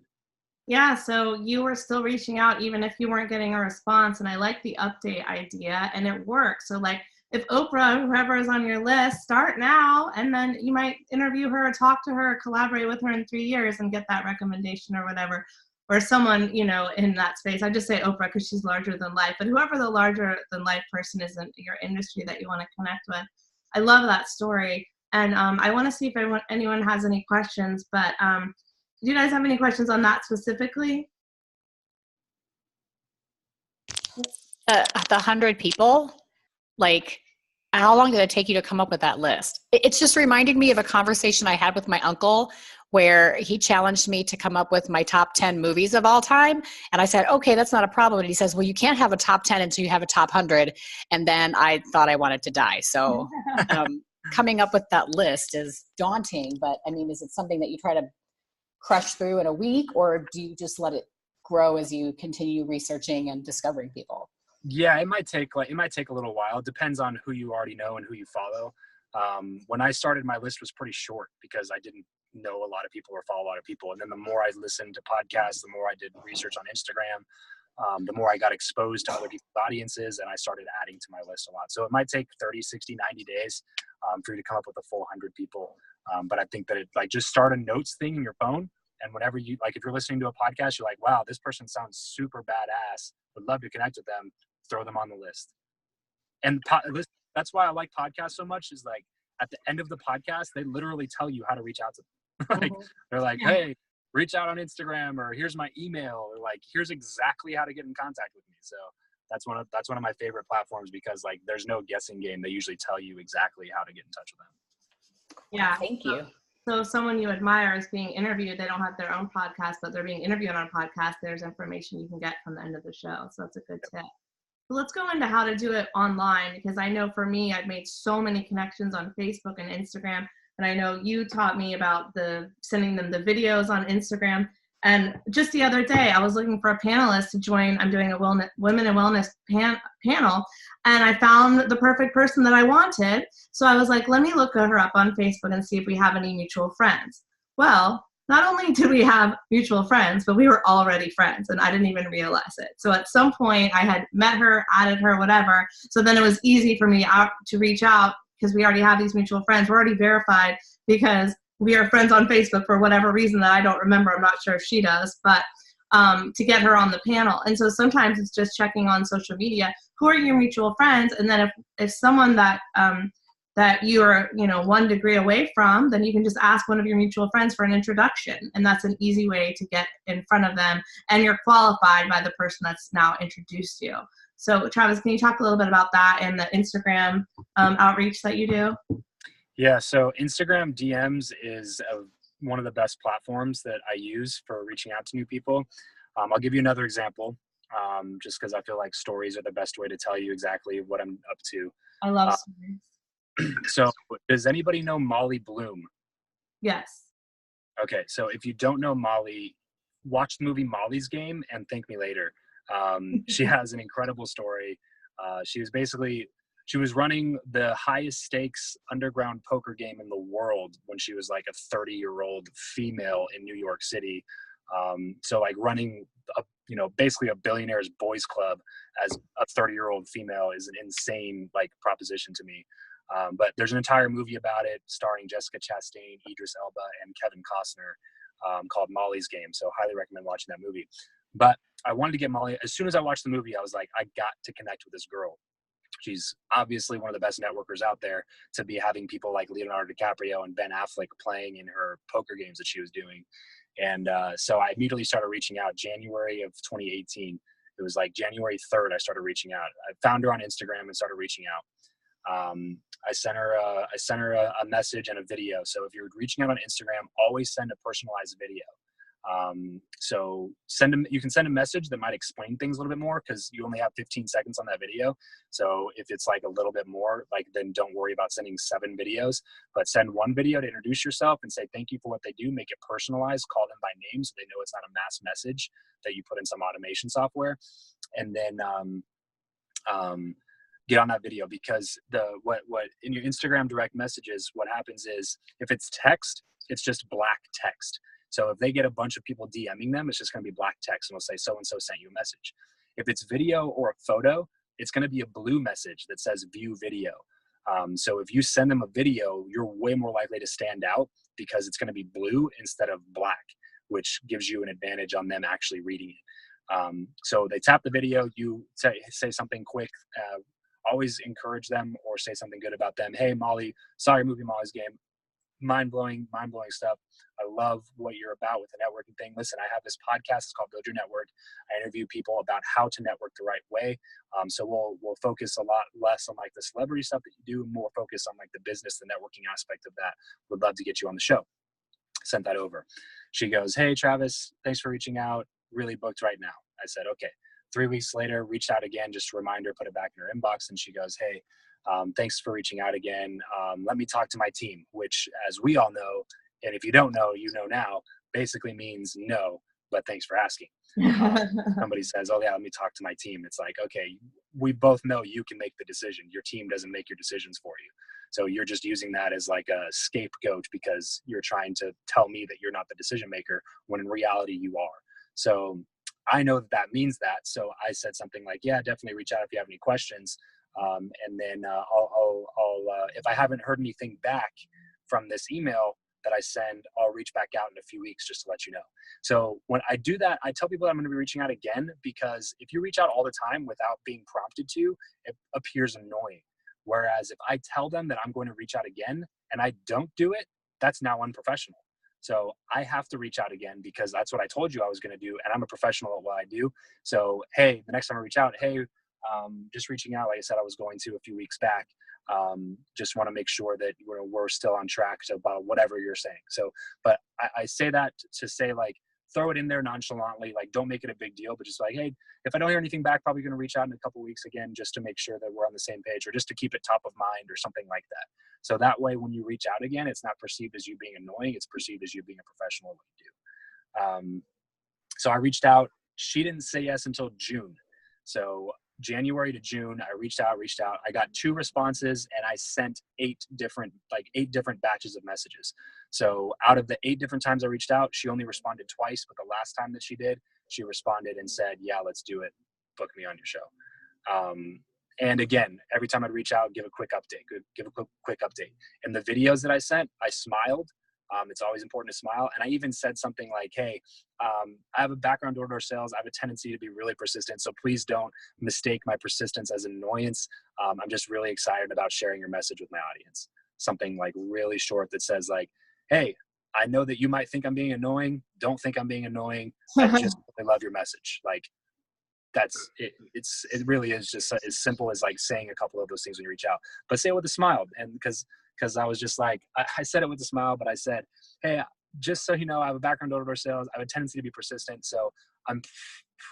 Yeah, so you were still reaching out even if you weren't getting a response, and I like the update idea, and it works. So like if Oprah, whoever is on your list, start now, and then you might interview her, talk to her, collaborate with her in 3 years and get that recommendation or whatever, or someone, you know, in that space. I just say Oprah because she's larger than life, but whoever the larger than life person is in your industry that you want to connect with. I love that story. And I want to see if anyone has any questions, but do you guys have any questions on that specifically? The 100 people, like, how long did it take you to come up with that list? It's just reminding me of a conversation I had with my uncle where he challenged me to come up with my top 10 movies of all time. And I said, okay, that's not a problem. And he says, well, you can't have a top 10 until you have a top 100. And then I thought I wanted to die. So coming up with that list is daunting, but I mean, is it something that you try to crush through in a week, or do you just let it grow as you continue researching and discovering people? Yeah, it might take a little while. It depends on who you already know and who you follow. When I started, my list was pretty short because I didn't know a lot of people or follow a lot of people. And then the more I listened to podcasts, the more I did research on Instagram, the more I got exposed to other people's audiences, and I started adding to my list a lot. So it might take 30, 60, 90 days for you to come up with a full 100 people. But I think that it like just start a notes thing in your phone. And whenever you like, if you're listening to a podcast, you're like, wow, this person sounds super badass, would love to connect with them, throw them on the list. And that's why I like podcasts so much, is like at the end of the podcast, they literally tell you how to reach out to them. Like, they're like, hey, reach out on Instagram, or here's my email, or like, here's exactly how to get in contact with me. So that's one of my favorite platforms, because like there's no guessing game. They usually tell you exactly how to get in touch with them. Yeah. Thank you. So if someone you admire is being interviewed, they don't have their own podcast, but they're being interviewed on a podcast, there's information you can get from the end of the show. So that's a good tip. So let's go into how to do it online, because I know for me, I've made so many connections on Facebook and Instagram. And I know you taught me about sending them the videos on Instagram. And just the other day, I was looking for a panelist to join. I'm doing a women in wellness panel, and I found the perfect person that I wanted. So I was like, let me look her up on Facebook and see if we have any mutual friends. Well, not only did we have mutual friends, but we were already friends, and I didn't even realize it. So at some point, I had met her, added her, whatever. So then it was easy for me to reach out, because we already have these mutual friends. We're already verified because we are friends on Facebook for whatever reason that I don't remember. I'm not sure if she does, but to get her on the panel. And so sometimes it's just checking on social media, who are your mutual friends? And then if someone that you are, 1 degree away from, then you can just ask one of your mutual friends for an introduction. And that's an easy way to get in front of them. And you're qualified by the person that's now introduced you. So Travis, can you talk a little bit about that and the Instagram outreach that you do? Yeah, so Instagram DMs is one of the best platforms that I use for reaching out to new people. I'll give you another example, just because I feel like stories are the best way to tell you exactly what I'm up to. I love stories. So does anybody know Molly Bloom? Yes. Okay, so if you don't know Molly, watch the movie Molly's Game and thank me later. She has an incredible story. She was running the highest stakes underground poker game in the world when she was like a 30-year-old female in New York City. So like running basically a billionaire's boys club as a 30-year-old female is an insane like proposition to me. But there's an entire movie about it starring Jessica Chastain, Idris Elba, and Kevin Costner, called Molly's Game. So highly recommend watching that movie. But I wanted to get Molly. As soon as I watched the movie, I was like, I got to connect with this girl. She's obviously one of the best networkers out there, to be having people like Leonardo DiCaprio and Ben Affleck playing in her poker games that she was doing. And so I immediately started reaching out January of 2018. It was like January 3rd, I started reaching out. I found her on Instagram and started reaching out. I sent her a message and a video. So if you're reaching out on Instagram, always send a personalized video. So you can send a message that might explain things a little bit more, because you only have 15 seconds on that video. So if it's like a little bit more, like, then don't worry about sending 7 videos, but send one video to introduce yourself and say thank you for what they do. Make it personalized, call them by name so they know it's not a mass message that you put in some automation software. And then get on that video, because what in your Instagram direct messages, what happens is if it's text, it's just black text. So if they get a bunch of people DMing them, it's just going to be black text, and it'll say so-and-so sent you a message. If it's video or a photo, it's going to be a blue message that says view video. So if you send them a video, you're way more likely to stand out, because it's going to be blue instead of black, which gives you an advantage on them actually reading it. So they tap the video, you say something quick, always encourage them or say something good about them. Hey, Molly, saw your movie Molly's Game. Mind-blowing stuff. I love what you're about with the networking thing. Listen, I have this podcast. It's called Build Your Network. I interview people about how to network the right way. So we'll focus a lot less on like the celebrity stuff that you do, more focus on like the business, the networking aspect of that. Would love to get you on the show. Sent that over. She goes, hey, Travis, thanks for reaching out. Really booked right now. I said, okay. 3 weeks later, reached out again, just a reminder, put it back in her inbox. And she goes, hey, thanks for reaching out again. Let me talk to my team, which, as we all know, and if you don't know, you know now, basically means no, but thanks for asking. Somebody says, oh yeah, let me talk to my team. It's like, okay, we both know you can make the decision. Your team doesn't make your decisions for you. So you're just using that as like a scapegoat, because you're trying to tell me that you're not the decision maker, when in reality you are. So I know that means that. So I said something like, yeah, definitely reach out if you have any questions. And then I'll if I haven't heard anything back from this email that I send, I'll reach back out in a few weeks just to let you know. So when I do that, I tell people that I'm going to be reaching out again, because if you reach out all the time without being prompted to, it appears annoying. Whereas if I tell them that I'm going to reach out again and I don't do it, that's now unprofessional. So I have to reach out again, because that's what I told you I was going to do. And I'm a professional at what I do. So, hey, the next time I reach out, hey, just reaching out, like I said, I was going to a few weeks back. Just want to make sure that we're still on track about whatever you're saying. So, but I say that to say, like, throw it in there nonchalantly, like, don't make it a big deal, but just like, hey, if I don't hear anything back, probably going to reach out in a couple of weeks again, just to make sure that we're on the same page, or just to keep it top of mind or something like that. So that way, when you reach out again, it's not perceived as you being annoying. It's perceived as you being a professional at what you do. So I reached out. She didn't say yes until June. So January to June, I reached out. I got 2 responses, and I sent 8 different batches of messages. So out of the 8 different times I reached out, she only responded twice. But the last time that she did, she responded and said, yeah, let's do it. Book me on your show. And again, every time I'd reach out, give a quick update, give a quick update. And the videos that I sent, I smiled. It's always important to smile. And I even said something like, hey, I have a background door-to-door sales. I have a tendency to be really persistent. So please don't mistake my persistence as an annoyance. I'm just really excited about sharing your message with my audience. Something like really short that says like, hey, I know that you might think I'm being annoying. Don't think I'm being annoying. I just really love your message. Like, that's it. It really is just as simple as like saying a couple of those things when you reach out, but say it with a smile. And because I was just like, I said it with a smile, but I said, hey, just so you know, I have a background in door-to-door sales. I have a tendency to be persistent. So I'm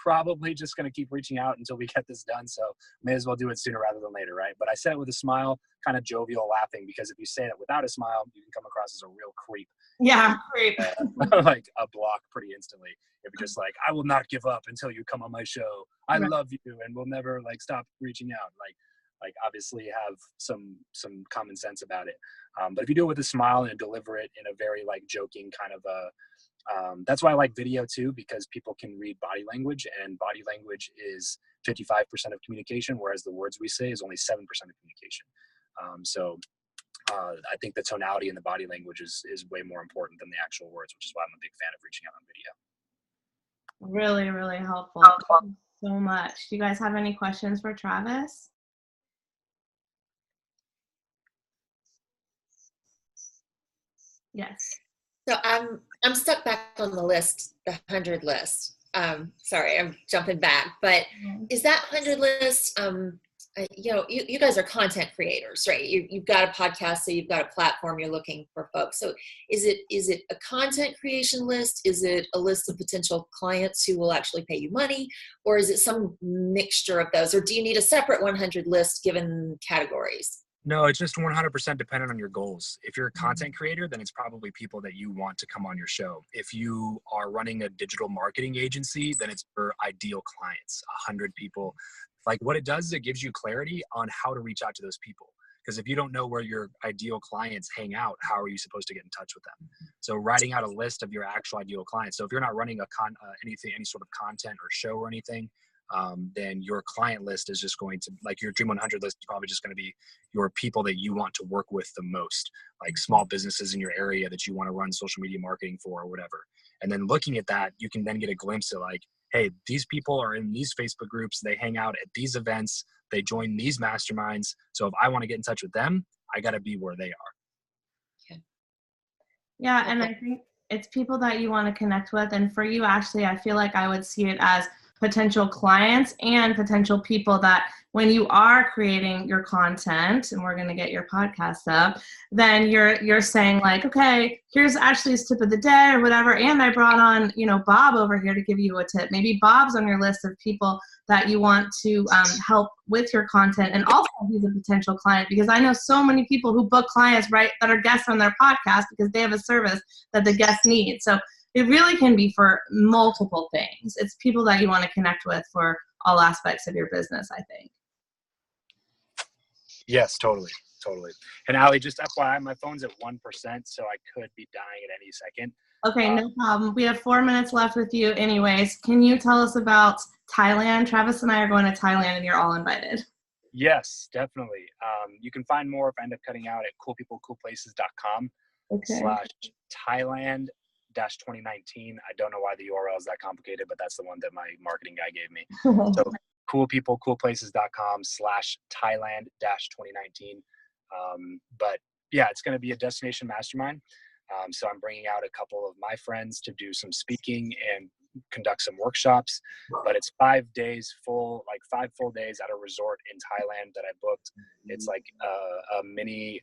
probably just going to keep reaching out until we get this done. So may as well do it sooner rather than later, right? But I said it with a smile, kind of jovial, laughing, because if you say it without a smile, you can come across as a real creep. Yeah, great. Like a block pretty instantly. If you're just like, I will not give up until you come on my show. I love you and we'll never like stop reaching out. Like obviously have some common sense about it. But if you do it with a smile and deliver it in a very like joking kind of that's why I like video too, because people can read body language, and body language is 55% of communication, whereas the words we say is only 7% of communication. I think the tonality and the body language is way more important than the actual words, which is why I'm a big fan of reaching out on video. Really, really helpful. Thank you so much. Do you guys have any questions for Travis? Yes. So I'm stuck back on the list, the 100 list. Sorry, I'm jumping back, but is that 100 list? You guys are content creators, right? You've got a podcast, so you've got a platform. You're looking for folks. So is it a content creation list? Is it a list of potential clients who will actually pay you money, or is it some mixture of those? Or do you need a separate 100 list given categories? No, it's just 100% dependent on your goals. If you're a content creator, then it's probably people that you want to come on your show. If you are running a digital marketing agency, then it's for ideal clients, 100 people. Like what it does is it gives you clarity on how to reach out to those people. Because if you don't know where your ideal clients hang out, how are you supposed to get in touch with them? So writing out a list of your actual ideal clients. So if you're not running any sort of content or show or anything, then your client list is just going to, like your Dream 100 list is probably just going to be your people that you want to work with the most, like small businesses in your area that you want to run social media marketing for or whatever. And then looking at that, you can then get a glimpse of like, hey, these people are in these Facebook groups, they hang out at these events, they join these masterminds. So if I want to get in touch with them, I got to be where they are. Okay. Yeah, and I think it's people that you want to connect with. And for you, Ashley, I feel like I would see it as potential clients and potential people that when you are creating your content, and we're going to get your podcast up, then you're saying like, okay, here's Ashley's tip of the day or whatever. And I brought on, Bob over here to give you a tip. Maybe Bob's on your list of people that you want to help with your content. And also he's a potential client, because I know so many people who book clients, right, that are guests on their podcast because they have a service that the guests need. So it really can be for multiple things. It's people that you want to connect with for all aspects of your business, I think. Yes, totally. And Allie, just FYI, my phone's at 1%, so I could be dying at any second. Okay, no problem. We have 4 minutes left with you anyways. Can you tell us about Thailand? Travis and I are going to Thailand, and you're all invited. Yes, definitely. You can find more if I end up cutting out at coolpeoplecoolplaces.com /Thailand-2019. I don't know why the URL is that complicated, but that's the one that my marketing guy gave me. So coolpeoplecoolplaces.com /Thailand-2019. But yeah, it's going to be a destination mastermind. So I'm bringing out a couple of my friends to do some speaking and conduct some workshops, but it's 5 days full, like 5 full days at a resort in Thailand that I booked. It's like a mini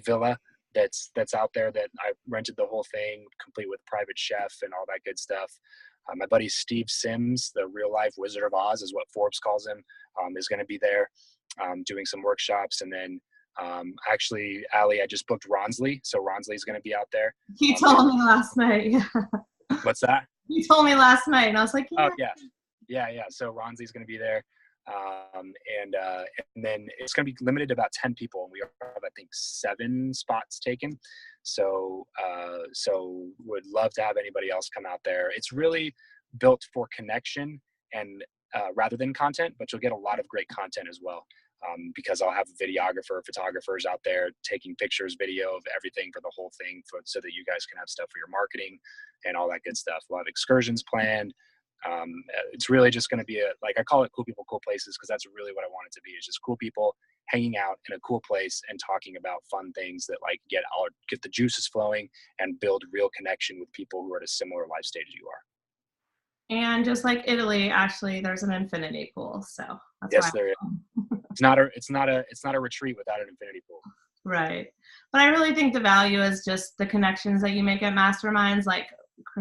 villa that's out there that I rented the whole thing, complete with private chef and all that good stuff. My buddy Steve Sims, the real life Wizard of Oz is what Forbes calls him, is going to be there doing some workshops. And then actually, Allie, I just booked Ronsley. So Ronsley is going to be out there. He told me last night. What's that? He told me last night, and I was like, yeah. Oh, yeah. So Ronsley's going to be there. And then it's going to be limited to about 10 people. And we have, I think, 7 spots taken. So would love to have anybody else come out there. It's really built for connection and rather than content, but you'll get a lot of great content as well. Because I'll have photographers out there taking pictures, video of everything for the whole thing so that you guys can have stuff for your marketing and all that good stuff. A lot of excursions planned. It's really just going to be I call it Cool People, Cool Places, because that's really what I want it to be. It's just cool people hanging out in a cool place and talking about fun things that like get the juices flowing and build real connection with people who are at a similar life stage as you are. And just like Italy, actually, there's an infinity pool. So that's yes, there is. it's not a retreat without an infinity pool. Right. But I really think the value is just the connections that you make at masterminds. Like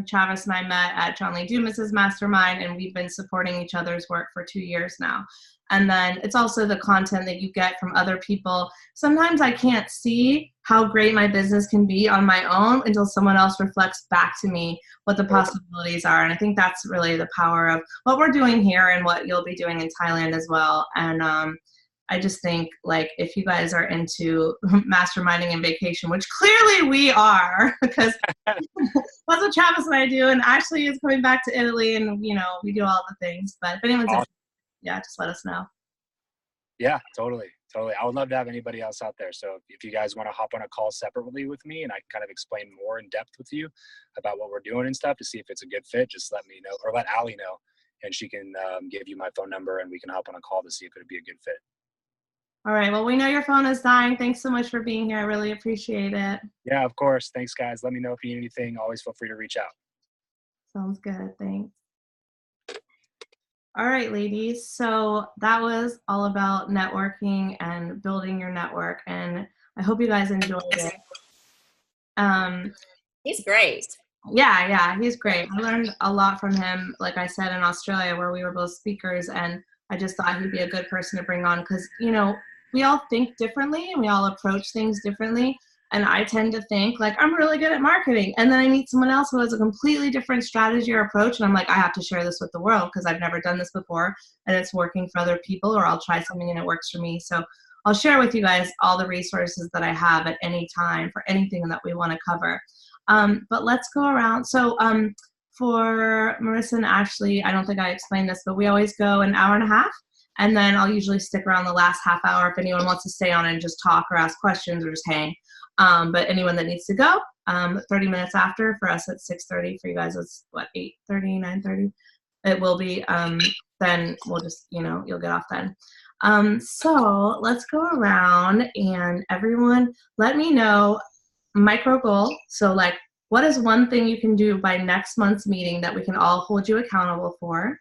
Travis and I met at John Lee Dumas's mastermind, and we've been supporting each other's work for 2 years now. And then it's also the content that you get from other people. Sometimes I can't see how great my business can be on my own until someone else reflects back to me what the possibilities are. And I think that's really the power of what we're doing here and what you'll be doing in Thailand as well. And I just think, like, if you guys are into masterminding and vacation, which clearly we are, because that's what Travis and I do, and Ashley is coming back to Italy, and, you know, we do all the things. But if anyone's interested, yeah, just let us know. Yeah, totally. I would love to have anybody else out there. So if you guys want to hop on a call separately with me and I kind of explain more in depth with you about what we're doing and stuff to see if it's a good fit, just let me know, or let Allie know, and she can give you my phone number and we can hop on a call to see if it'd be a good fit. All right. Well, we know your phone is dying. Thanks so much for being here. I really appreciate it. Yeah, of course. Thanks, guys. Let me know if you need anything. Always feel free to reach out. Sounds good. Thanks. All right, ladies. So that was all about networking and building your network. And I hope you guys enjoyed it. He's great. Yeah, he's great. I learned a lot from him, like I said, in Australia, where we were both speakers. And I just thought he'd be a good person to bring on because, you know, we all think differently and we all approach things differently. And I tend to think like, I'm really good at marketing. And then I meet someone else who has a completely different strategy or approach. And I'm like, I have to share this with the world because I've never done this before and it's working for other people, or I'll try something and it works for me. So I'll share with you guys all the resources that I have at any time for anything that we want to cover. But let's go around. So for Marissa and Ashley, I don't think I explained this, but we always go an hour and a half. And then I'll usually stick around the last half hour if anyone wants to stay on and just talk or ask questions or just hang. But anyone that needs to go, 30 minutes after, for us at 6:30, for you guys it's what, 8:30, 9:30? It will be, then we'll just, you know, you'll get off then. So let's go around and everyone let me know micro goal. So like, what is one thing you can do by next month's meeting that we can all hold you accountable for?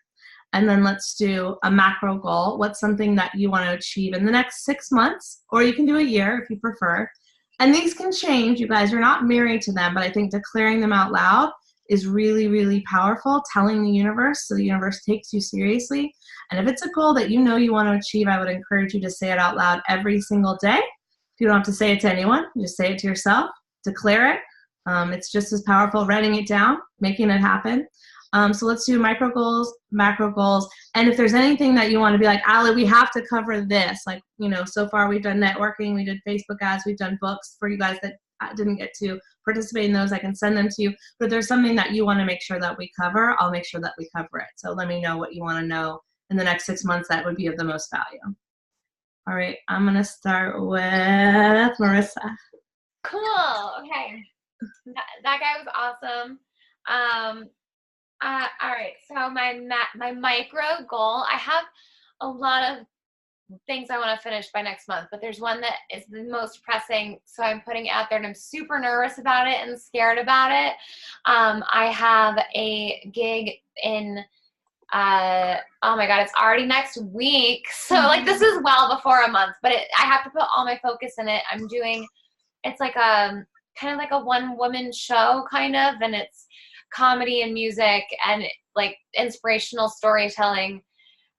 And then let's do a macro goal. What's something that you want to achieve in the next 6 months, or you can do a year if you prefer. And these can change. You guys are not married to them, but I think declaring them out loud is really, really powerful, telling the universe so the universe takes you seriously. And if it's a goal that you know you want to achieve, I would encourage you to say it out loud every single day. You don't have to say it to anyone. Just say it to yourself. Declare it. It's just as powerful writing it down, making it happen. So let's do micro goals, macro goals. And if there's anything that you want to be like, Ali, we have to cover this. Like, you know, so far we've done networking, we did Facebook ads, we've done books for you guys that didn't get to participate in those. I can send them to you. But if there's something that you want to make sure that we cover, I'll make sure that we cover it. So let me know what you want to know in the next 6 months that would be of the most value. All right, I'm going to start with Marissa. Cool. Okay. That guy was awesome. All right. So my micro goal, I have a lot of things I want to finish by next month, but there's one that is the most pressing. So I'm putting it out there and I'm super nervous about it and scared about it. I have a gig in, oh my God, it's already next week. So like this is well before a month, but I have to put all my focus in it. I'm doing, it's like a kind of like a one-woman show kind of, and it's comedy and music and like inspirational storytelling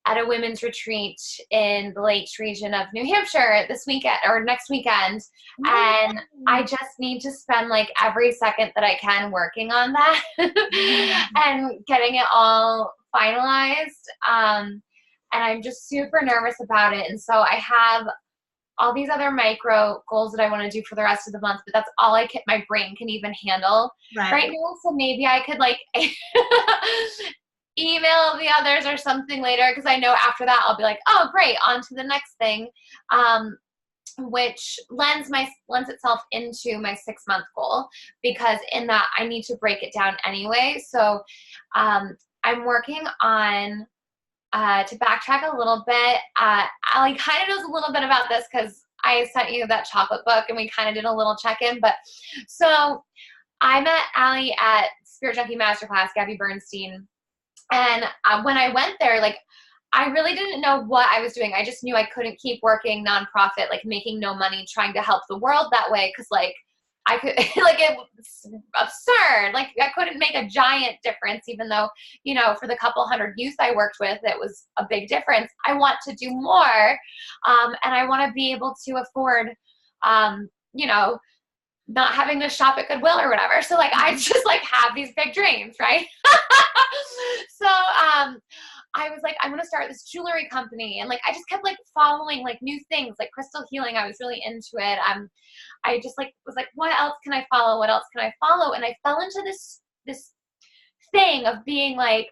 at a women's retreat in the Lakes region of New Hampshire this weekend or next weekend. And I just need to spend like every second that I can working on that and getting it all finalized. And I'm just super nervous about it. And so I have all these other micro goals that I want to do for the rest of the month, but that's all my brain can even handle right now. So maybe I could like email the others or something later, because I know after that I'll be like, oh great, on to the next thing, which lends itself into my 6-month goal, because in that I need to break it down anyway. So I'm working on to backtrack a little bit, Ali kind of knows a little bit about this because I sent you that chocolate book and we kind of did a little check-in. But so I met Ali at Spirit Junkie Masterclass, Gabby Bernstein. And when I went there, like I really didn't know what I was doing. I just knew I couldn't keep working nonprofit, like making no money, trying to help the world that way. Cause like I could, like it was absurd. Like I couldn't make a giant difference, even though, you know, for the couple hundred youth I worked with, it was a big difference. I want to do more. And I want to be able to afford, you know, not having to shop at Goodwill or whatever. So like, I just like have these big dreams, right? So, I was like, I'm going to start this jewelry company. And like, I just kept like following like new things like crystal healing. I was really into it. I just like, was like, what else can I follow? What else can I follow? And I fell into this thing of being like,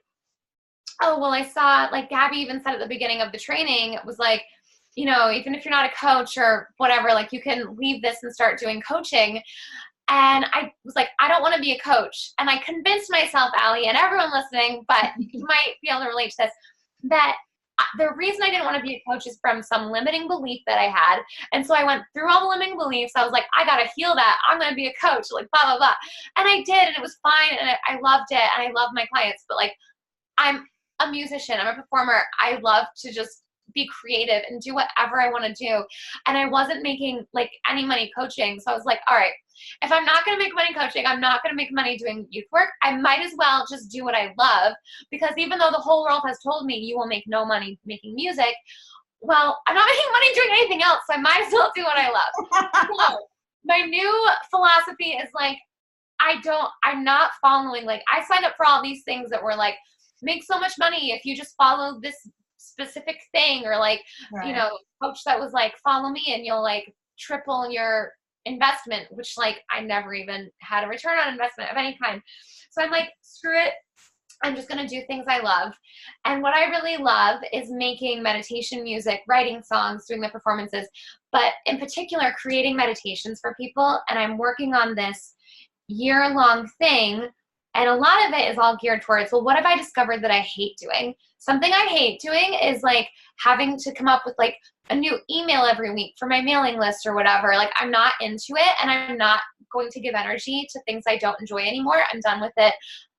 oh, well, I saw, like Gabby even said at the beginning of the training, it was like, you know, even if you're not a coach or whatever, like you can leave this and start doing coaching. And I was like, I don't want to be a coach. And I convinced myself, Allie, and everyone listening, but you might be able to relate to this, that the reason I didn't want to be a coach is from some limiting belief that I had. And so I went through all the limiting beliefs. I was like, I got to heal that. I'm going to be a coach, like blah, blah, blah. And I did, and it was fine. And I loved it. And I love my clients, but like, I'm a musician. I'm a performer. I love to just be creative and do whatever I want to do. And I wasn't making like any money coaching. So I was like, all right, if I'm not going to make money coaching, I'm not going to make money doing youth work. I might as well just do what I love, because even though the whole world has told me you will make no money making music, well, I'm not making money doing anything else. So I might as well do what I love. So my new philosophy is like, I'm not following, like I signed up for all these things that were like, make so much money if you just follow this specific thing, or like, right, you know, coach that was like, follow me and you'll like triple your investment, which like I never even had a return on investment of any kind. So I'm like, screw it. I'm just going to do things I love. And what I really love is making meditation music, writing songs, doing the performances, but in particular, creating meditations for people. And I'm working on this year-long thing. And a lot of it is all geared towards, well, what have I discovered that I hate doing? Something I hate doing is like having to come up with like a new email every week for my mailing list or whatever. Like I'm not into it, and I'm not going to give energy to things I don't enjoy anymore. I'm done with it.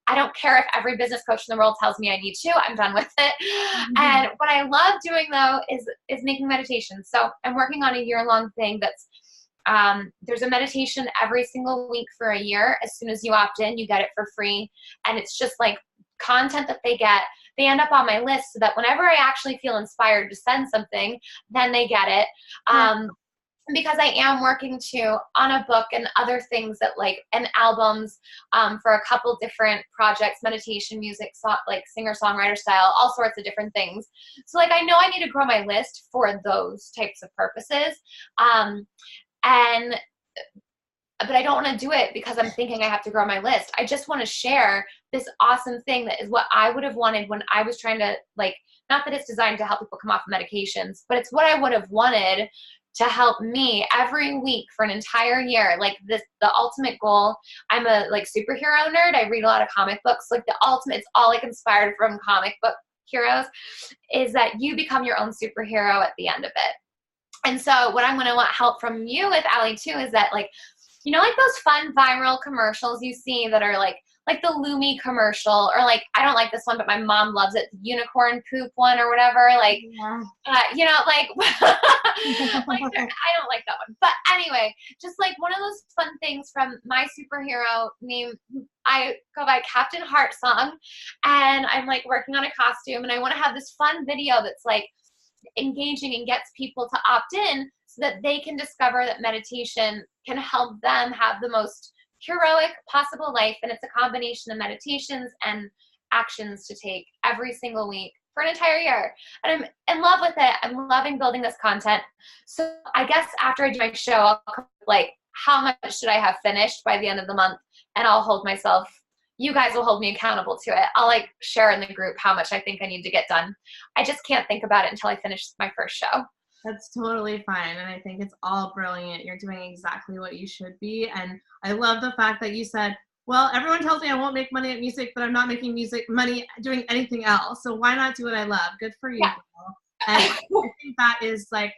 I don't care if every business coach in the world tells me I need to. I'm done with it. Mm-hmm. And what I love doing though is making meditations. So I'm working on a year-long thing that's there's a meditation every single week for a year. As soon as you opt in, you get it for free. And it's just like content that they end up on my list, so that whenever I actually feel inspired to send something, then they get it. Because I am working too on a book and other things that like, and albums for a couple different projects, meditation, music, like singer-songwriter style, all sorts of different things. So like, I know I need to grow my list for those types of purposes. But I don't want to do it because I'm thinking I have to grow my list. I just want to share this awesome thing that is what I would have wanted when I was trying to, like, not that it's designed to help people come off medications, but it's what I would have wanted to help me every week for an entire year. Like the ultimate goal. I'm a like superhero nerd. I read a lot of comic books. Like the ultimate, it's all like inspired from comic book heroes, is that you become your own superhero at the end of it. And so what I'm going to want help from you with, Allie, too, is that like, you know, like those fun viral commercials you see that are like the Lumi commercial, or like, I don't like this one, but my mom loves it, the unicorn poop one or whatever. Like, yeah. You know, like, like I don't like that one. But anyway, just like one of those fun things from my superhero name, I go by Captain Heart Song, and I'm like working on a costume, and I want to have this fun video that's like engaging and gets people to opt in, so that they can discover that meditation can help them have the most heroic possible life. And it's a combination of meditations and actions to take every single week for an entire year. And I'm in love with it. I'm loving building this content. So I guess after I do my show, I'll come like, how much should I have finished by the end of the month? And I'll hold myself, you guys will hold me accountable to it. I'll like share in the group how much I think I need to get done. I just can't think about it until I finish my first show. That's totally fine. And I think it's all brilliant. You're doing exactly what you should be. And I love the fact that you said, well, everyone tells me I won't make money at music, but I'm not making money doing anything else. So why not do what I love? Good for you. Yeah. And I think that is like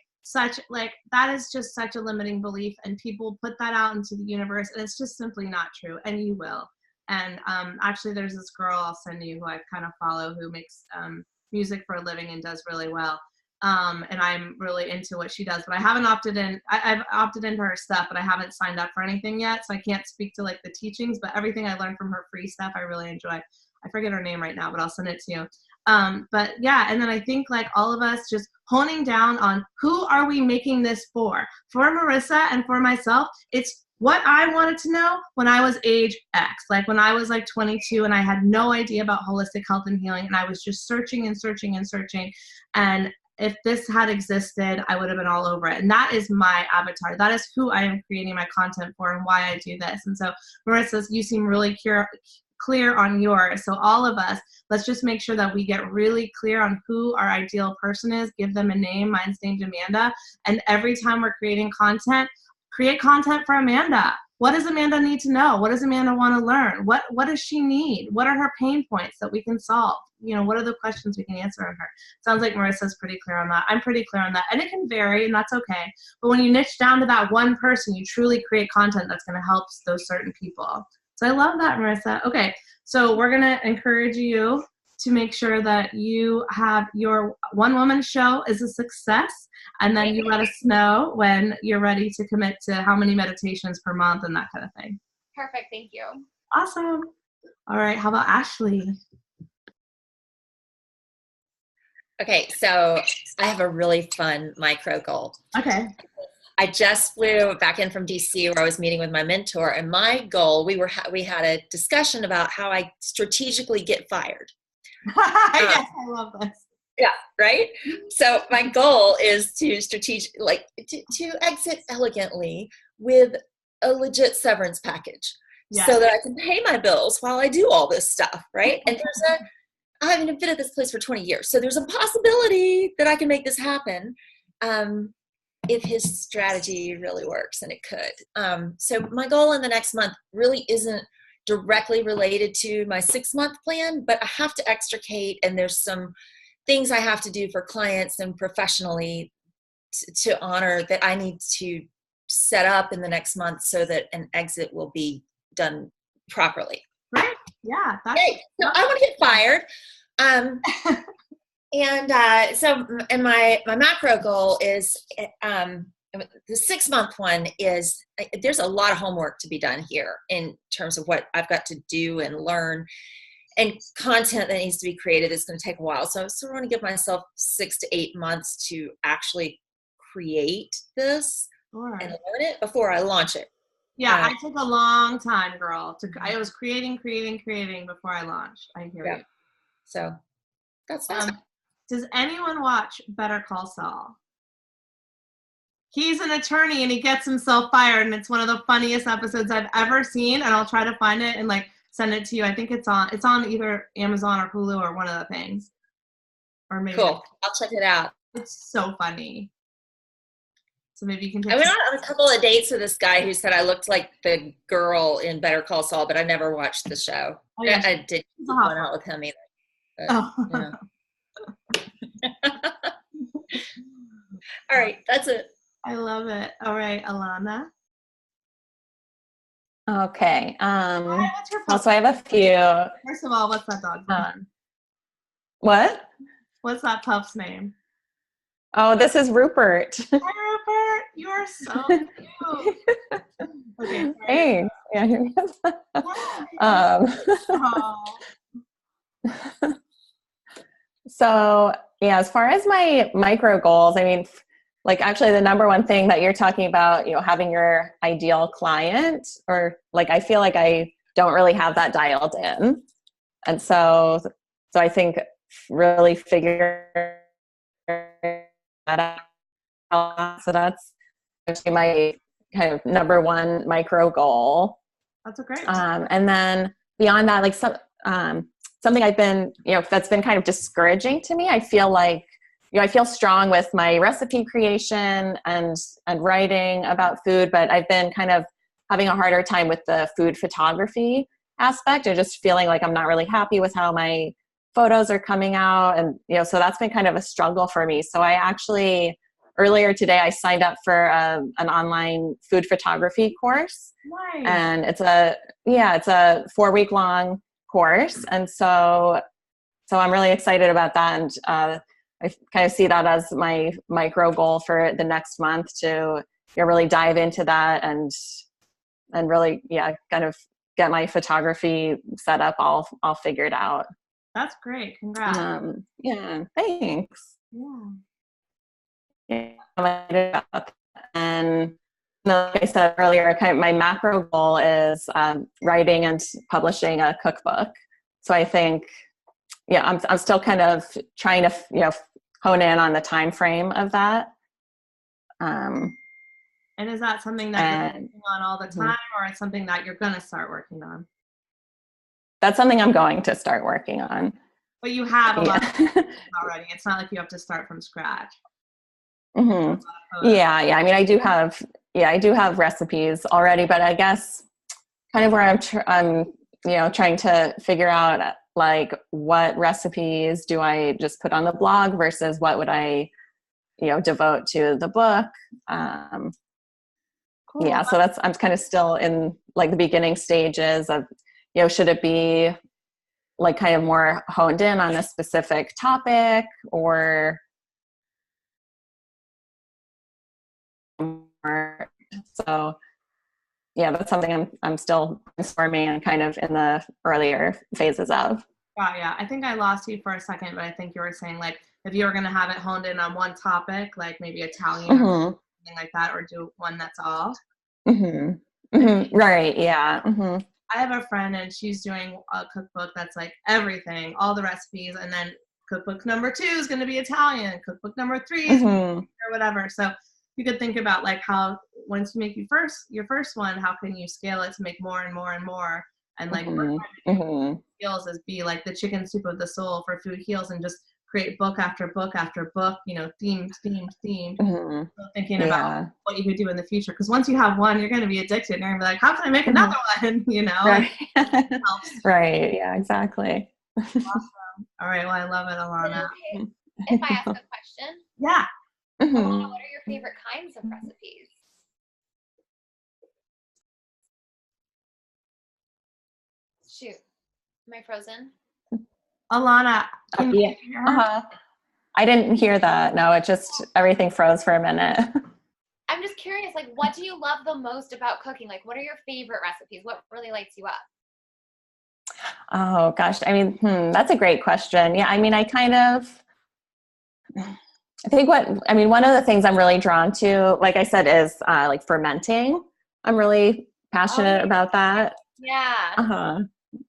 that is just such a limiting belief, and people put that out into the universe, and it's just simply not true. And you will. And actually there's this girl I'll send you who I kind of follow, who makes music for a living and does really well. And I'm really into what she does, but I haven't opted in. I've opted into her stuff, but I haven't signed up for anything yet. So I can't speak to like the teachings, but everything I learned from her free stuff, I really enjoy. I forget her name right now, but I'll send it to you. But yeah, and then I think like all of us just honing down on who are we making this for? For Marissa and for myself, it's what I wanted to know when I was age X, like when I was like 22 and I had no idea about holistic health and healing, and I was just searching and searching and searching. And if this had existed, I would have been all over it. And that is my avatar. That is who I am creating my content for and why I do this. And so Marissa, you seem really clear on yours. So all of us, let's just make sure that we get really clear on who our ideal person is, give them a name. Mine's named Amanda. And every time we're creating content, create content for Amanda. What does Amanda need to know? What does Amanda want to learn? What does she need? What are her pain points that we can solve? You know, what are the questions we can answer on her? Sounds like Marissa's pretty clear on that. I'm pretty clear on that. And it can vary, and that's okay. But when you niche down to that one person, you truly create content that's going to help those certain people. So I love that, Marissa. Okay, so we're going to encourage you to make sure that you have your one-woman show is a success, and then you let us know when you're ready to commit to how many meditations per month and that kind of thing. Perfect. Thank you. Awesome. All right, how about Ashley? Okay, so I have a really fun micro goal. Okay. I just flew back in from DC where I was meeting with my mentor, and my goal, we had a discussion about how I strategically get fired. Yes, I love this. Yeah, right? So my goal is to exit elegantly with a legit severance package, Yes. so that I can pay my bills while I do all this stuff, right? And I've been at this place for 20 years, so there's a possibility that I can make this happen if his strategy really works, and it could. So my goal in the next month really isn't directly related to my 6-month plan, but I have to extricate, and there's some things I have to do for clients and professionally to honor that I need to set up in the next month so that an exit will be done properly. Right. Yeah. Okay. So I want to get fired. And my macro goal is the 6-month one is there's a lot of homework to be done here in terms of what I've got to do and learn, and content that needs to be created is going to take a while. So I sort of want to give myself 6 to 8 months to actually create this and learn it before I launch it. Yeah, I took a long time, girl. I was creating before I launched. I hear you. So that's does anyone watch Better Call Saul? He's an attorney and he gets himself fired, and it's one of the funniest episodes I've ever seen, and I'll try to find it and like send it to you. I think it's on either Amazon or Hulu or one of the things. Or maybe cool. I'll check it out. It's so funny. So maybe you can I went on a couple of dates with this guy who said I looked like the girl in Better Call Saul, but I never watched the show. Oh, yeah. I didn't go out with him either. But, All right, that's it. I love it. All right, Alana. Okay. What's your so I have a few. First of all, what's that dog's name? What? What's that puff's name? Oh, this is Rupert. Hi, Rupert. You are so cute. Okay. Hey. Yeah, here he is. So, yeah, as far as my micro goals, I mean, like actually the number one thing that you're talking about, you know, having your ideal client, or like, I feel like I don't really have that dialed in. And so I think really figure that out. So that's actually my kind of number one micro goal. That's a great. And then beyond that, like something I've been, you know, that's been kind of discouraging to me. I feel like, you know, I feel strong with my recipe creation and writing about food, but I've been kind of having a harder time with the food photography aspect, and just feeling like I'm not really happy with how my photos are coming out. And, you know, so that's been kind of a struggle for me. So I actually, earlier today, I signed up for an online food photography course. Nice. And it's a 4-week long course. And so so I'm really excited about that. And I kind of see that as my micro goal for the next month to really dive into that and really, kind of get my photography set up all figured out. That's great. Congrats. Yeah, thanks. Yeah. And like I said earlier, kind of my macro goal is writing and publishing a cookbook. So I think, I'm still kind of trying to, hone in on the time frame of that. And is that something that you're working on all the time, or it's something that you're going to start working on? That's something I'm going to start working on. But you have a lot of already. It's not like you have to start from scratch. Mm-hmm. Yeah. I mean, I do have recipes already, but I guess kind of where I'm trying to figure out like what recipes do I just put on the blog versus what would I, devote to the book. Cool. Yeah. So I'm kind of still in like the beginning stages of, should it be like kind of more honed in on a specific topic or so. Yeah, that's something I'm still brainstorming and kind of in the earlier phases of. Yeah. I think I lost you for a second, but I think you were saying like if you were going to have it honed in on one topic, like maybe Italian or something like that, or do one that's all. Right. Yeah. I have a friend and she's doing a cookbook that's like everything, all the recipes, and then cookbook number 2 is going to be Italian, cookbook number 3 is or whatever. So you could think about like how once you make your first one, how can you scale it to make more and more and more? And like Heals is be like the chicken soup of the soul for Food Heals, and just create book after book after book, themed. So thinking about what you could do in the future, because once you have one, you're going to be addicted. And you're going to be like, how can I make another one? Right. Right. Yeah. Exactly. Awesome. All right. Well, I love it, Alana. Okay. If I ask a question, Yeah. Alana, what are your favorite kinds of recipes? Shoot, am I frozen? Alana, can you hear her? I didn't hear that. No, it just everything froze for a minute. I'm just curious, like, what do you love the most about cooking? Like, what are your favorite recipes? What really lights you up? Oh gosh, I mean, that's a great question. Yeah, I mean, I think one of the things I'm really drawn to, like I said, is like fermenting. I'm really passionate about that. Yeah.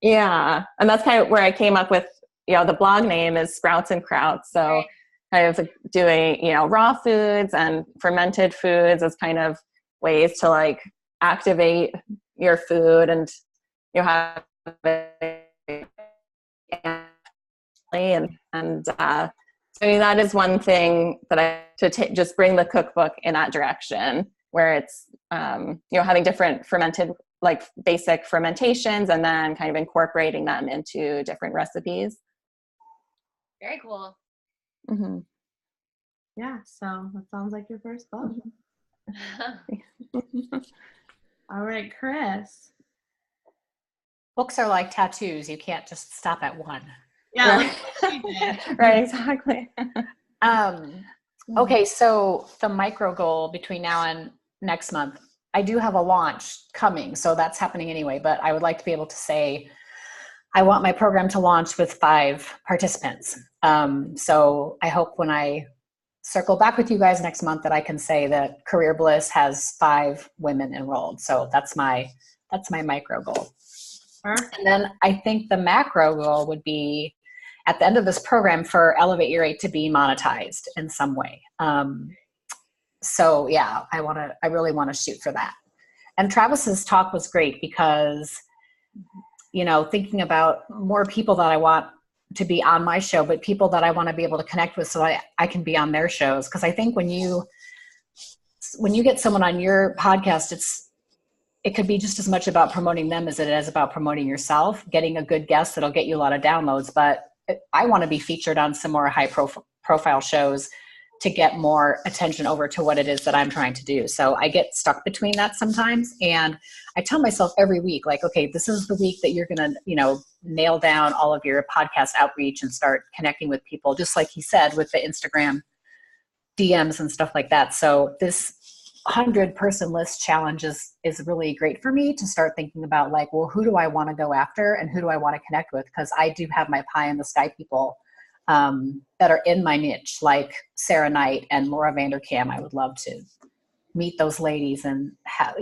Yeah. And that's kind of where I came up with, the blog name is Sprouts and Krauts. So kind of doing, raw foods and fermented foods as kind of ways to like activate your food and have and so that is one thing that just bring the cookbook in that direction, where it's having different fermented, like basic fermentations, and then kind of incorporating them into different recipes. Very cool. Yeah, so that sounds like your first book. All right, Chris. Books are like tattoos. You can't just stop at one. Yeah, right. like she did. Right, exactly. Okay, so the micro goal between now and next month, I do have a launch coming, so that's happening anyway, but I would like to be able to say I want my program to launch with 5 participants. So I hope when I circle back with you guys next month that I can say that Career Bliss has 5 women enrolled. So that's my micro goal. Perfect. And then I think the macro goal would be at the end of this program for Elevate Your 8 to be monetized in some way. So yeah, I really want to shoot for that. And Travis's talk was great because, thinking about more people that I want to be on my show, but people that I want to be able to connect with so I can be on their shows. Because I think when you get someone on your podcast, it could be just as much about promoting them as it is about promoting yourself, getting a good guest that'll get you a lot of downloads. But I want to be featured on some more high profile shows to get more attention over to what it is that I'm trying to do. So I get stuck between that sometimes. And I tell myself every week, like, okay, this is the week that you're going to, nail down all of your podcast outreach and start connecting with people, just like he said, with the Instagram DMs and stuff like that. So this 100-person list challenge is really great for me to start thinking about, like, well, who do I want to go after and who do I want to connect with? Because I do have my pie in the sky people that are in my niche, like Sarah Knight and Laura Vanderkam. I would love to meet those ladies and have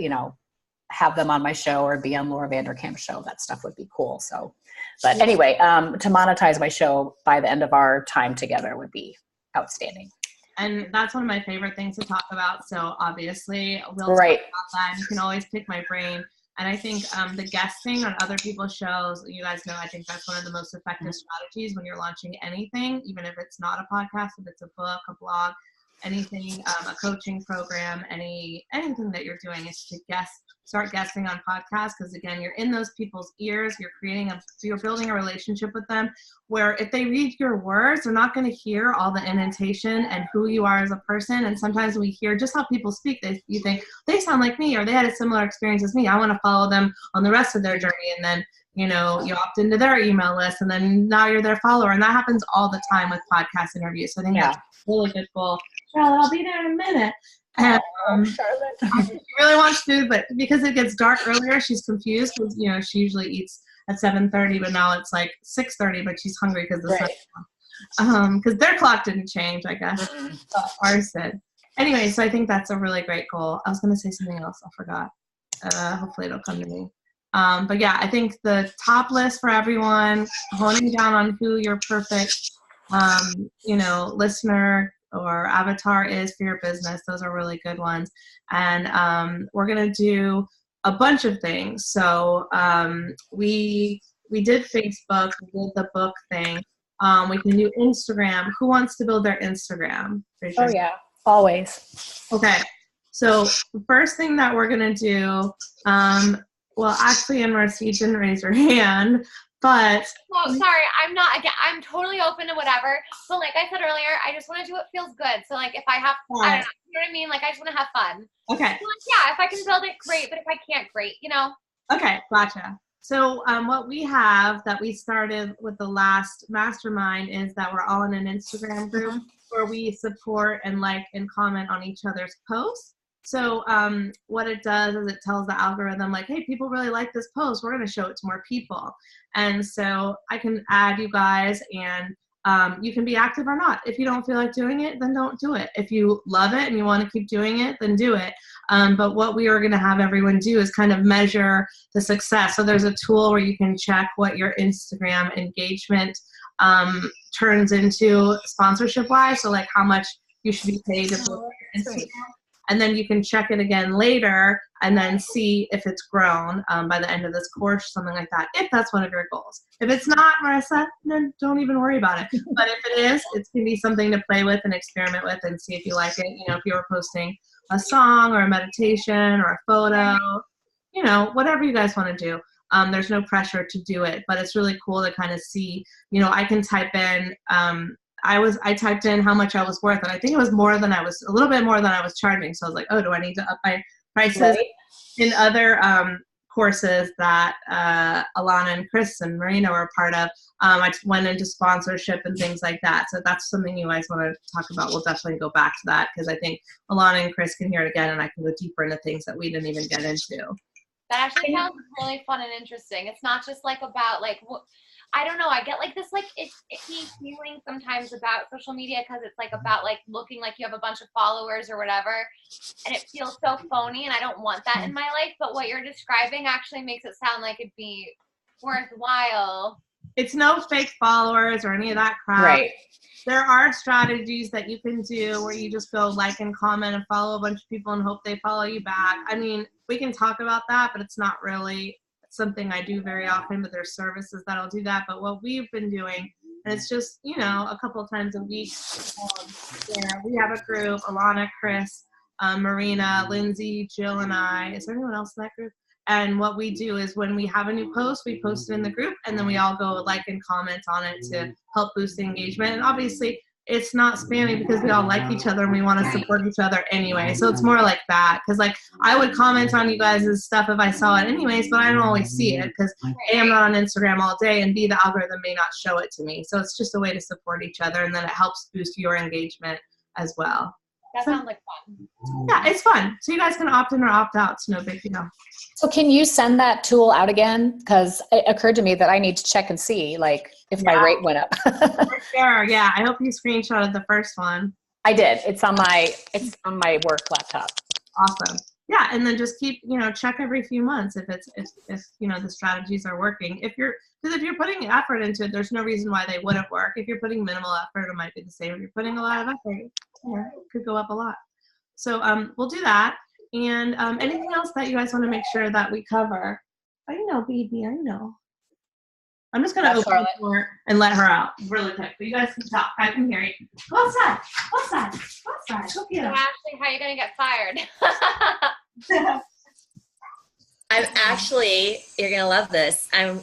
them on my show or be on Laura Vanderkam's show. That stuff would be cool. So, but anyway, to monetize my show by the end of our time together would be outstanding. And that's one of my favorite things to talk about. So obviously we'll talk about that. You can always pick my brain. And I think the guesting on other people's shows, you guys know, I think that's one of the most effective strategies when you're launching anything, even if it's not a podcast, if it's a book, a blog, anything, a coaching program, anything that you're doing is to start guesting on podcasts. Because again, you're in those people's ears, you're building a relationship with them where if they read your words, they're not going to hear all the intonation and who you are as a person. And sometimes we hear just how people speak. You think they sound like me, or they had a similar experience as me. I want to follow them on the rest of their journey. And then, you opt into their email list, and then now you're their follower. And that happens all the time with podcast interviews. So I think that's a really good goal. Charlotte, I'll be there in a minute. And, Charlotte. she really wants food, but because it gets dark earlier, she's confused because, she usually eats at 7:30, but now it's like 6:30, but she's hungry because the sun, because their clock didn't change, I guess. Ours did. Anyway, so I think that's a really great goal. I was going to say something else. I forgot. Hopefully it'll come to me. But yeah, I think the top list for everyone, honing down on who your perfect, listener or avatar is for your business. Those are really good ones. And we're going to do a bunch of things. So we did Facebook, we did the book thing. We can do Instagram. Who wants to build their Instagram? Oh yeah, always. Okay. So the first thing that we're going to do, well, actually, Anne Marcy, you didn't raise your hand, but. Oh, sorry. I'm totally open to whatever. But like I said earlier, I just want to do what feels good. So like if I have, I don't know, you know what I mean? Like I just want to have fun. Okay. So, like, yeah, if I can build it, great. But if I can't, great, Okay, gotcha. So what we have that we started with the last mastermind is that we're all in an Instagram group where we support and like and comment on each other's posts. So what it does is it tells the algorithm like, hey, people really like this post. We're going to show it to more people. And so I can add you guys, and you can be active or not. If you don't feel like doing it, then don't do it. If you love it and you want to keep doing it, then do it. But what we are going to have everyone do is kind of measure the success. So there's a tool where you can check what your Instagram engagement turns into sponsorship-wise. So like how much you should be paid to post on Instagram. And then you can check it again later and then see if it's grown by the end of this course, something like that, if that's one of your goals. If it's not, Marissa, then don't even worry about it. But if it is, it can be something to play with and experiment with and see if you like it. If you were posting a song or a meditation or a photo, whatever you guys want to do. There's no pressure to do it, but it's really cool to kind of see, I can type in, I typed in how much I was worth, and I think it was a little bit more than I was charging. So I was like, oh, do I need to up my prices? Right. In other courses that Alana and Chris and Marina were a part of, I went into sponsorship and things like that. So that's something you guys want to talk about. We'll definitely go back to that because I think Alana and Chris can hear it again, and I can go deeper into things that we didn't even get into. That actually sounds really fun and interesting. It's not just like about like I don't know. I get like this like icky feeling sometimes about social media because it's like about like looking like you have a bunch of followers or whatever, and it feels so phony, and I don't want that in my life. But what you're describing actually makes it sound like it'd be worthwhile. It's no fake followers or any of that crap. Right. There are strategies that you can do where you just go like and comment and follow a bunch of people and hope they follow you back. I mean, we can talk about that, but it's not really something I do very often, but there's services that'll do that. But what we've been doing, and it's just, a couple of times a week, we have a group, Alana, Chris, Marina, Lindsay, Jill, and I. Is there anyone else in that group? And what we do is when we have a new post, we post it in the group, and then we all go like and comment on it to help boost the engagement. And obviously, it's not spammy because we all like each other and we want to support each other anyway. So it's more like that. Because like I would comment on you guys' stuff if I saw it anyways, but I don't always see it because A, I'm not on Instagram all day, and B, the algorithm may not show it to me. So it's just a way to support each other, and then it helps boost your engagement as well. That sounds like fun. Yeah, it's fun. So you guys can opt in or opt out. It's no big deal. So can you send that tool out again? Because it occurred to me that I need to check and see, like, if my rate went up. For sure. Yeah, I hope you screenshotted the first one. I did. It's on my work laptop. Awesome. Yeah, and then just keep, check every few months if the strategies are working. Because if you're putting effort into it, there's no reason why they wouldn't work. If you're putting minimal effort, it might be the same. If you're putting a lot of effort, it could go up a lot. So we'll do that. And anything else that you guys want to make sure that we cover? I know, baby, I know. I'm just going to open the door and let her out really quick. But you guys can talk. I can hear you. Go outside. Go outside. Go outside. Go get her. Ashley, how are you going to get fired? You're going to love this. I'm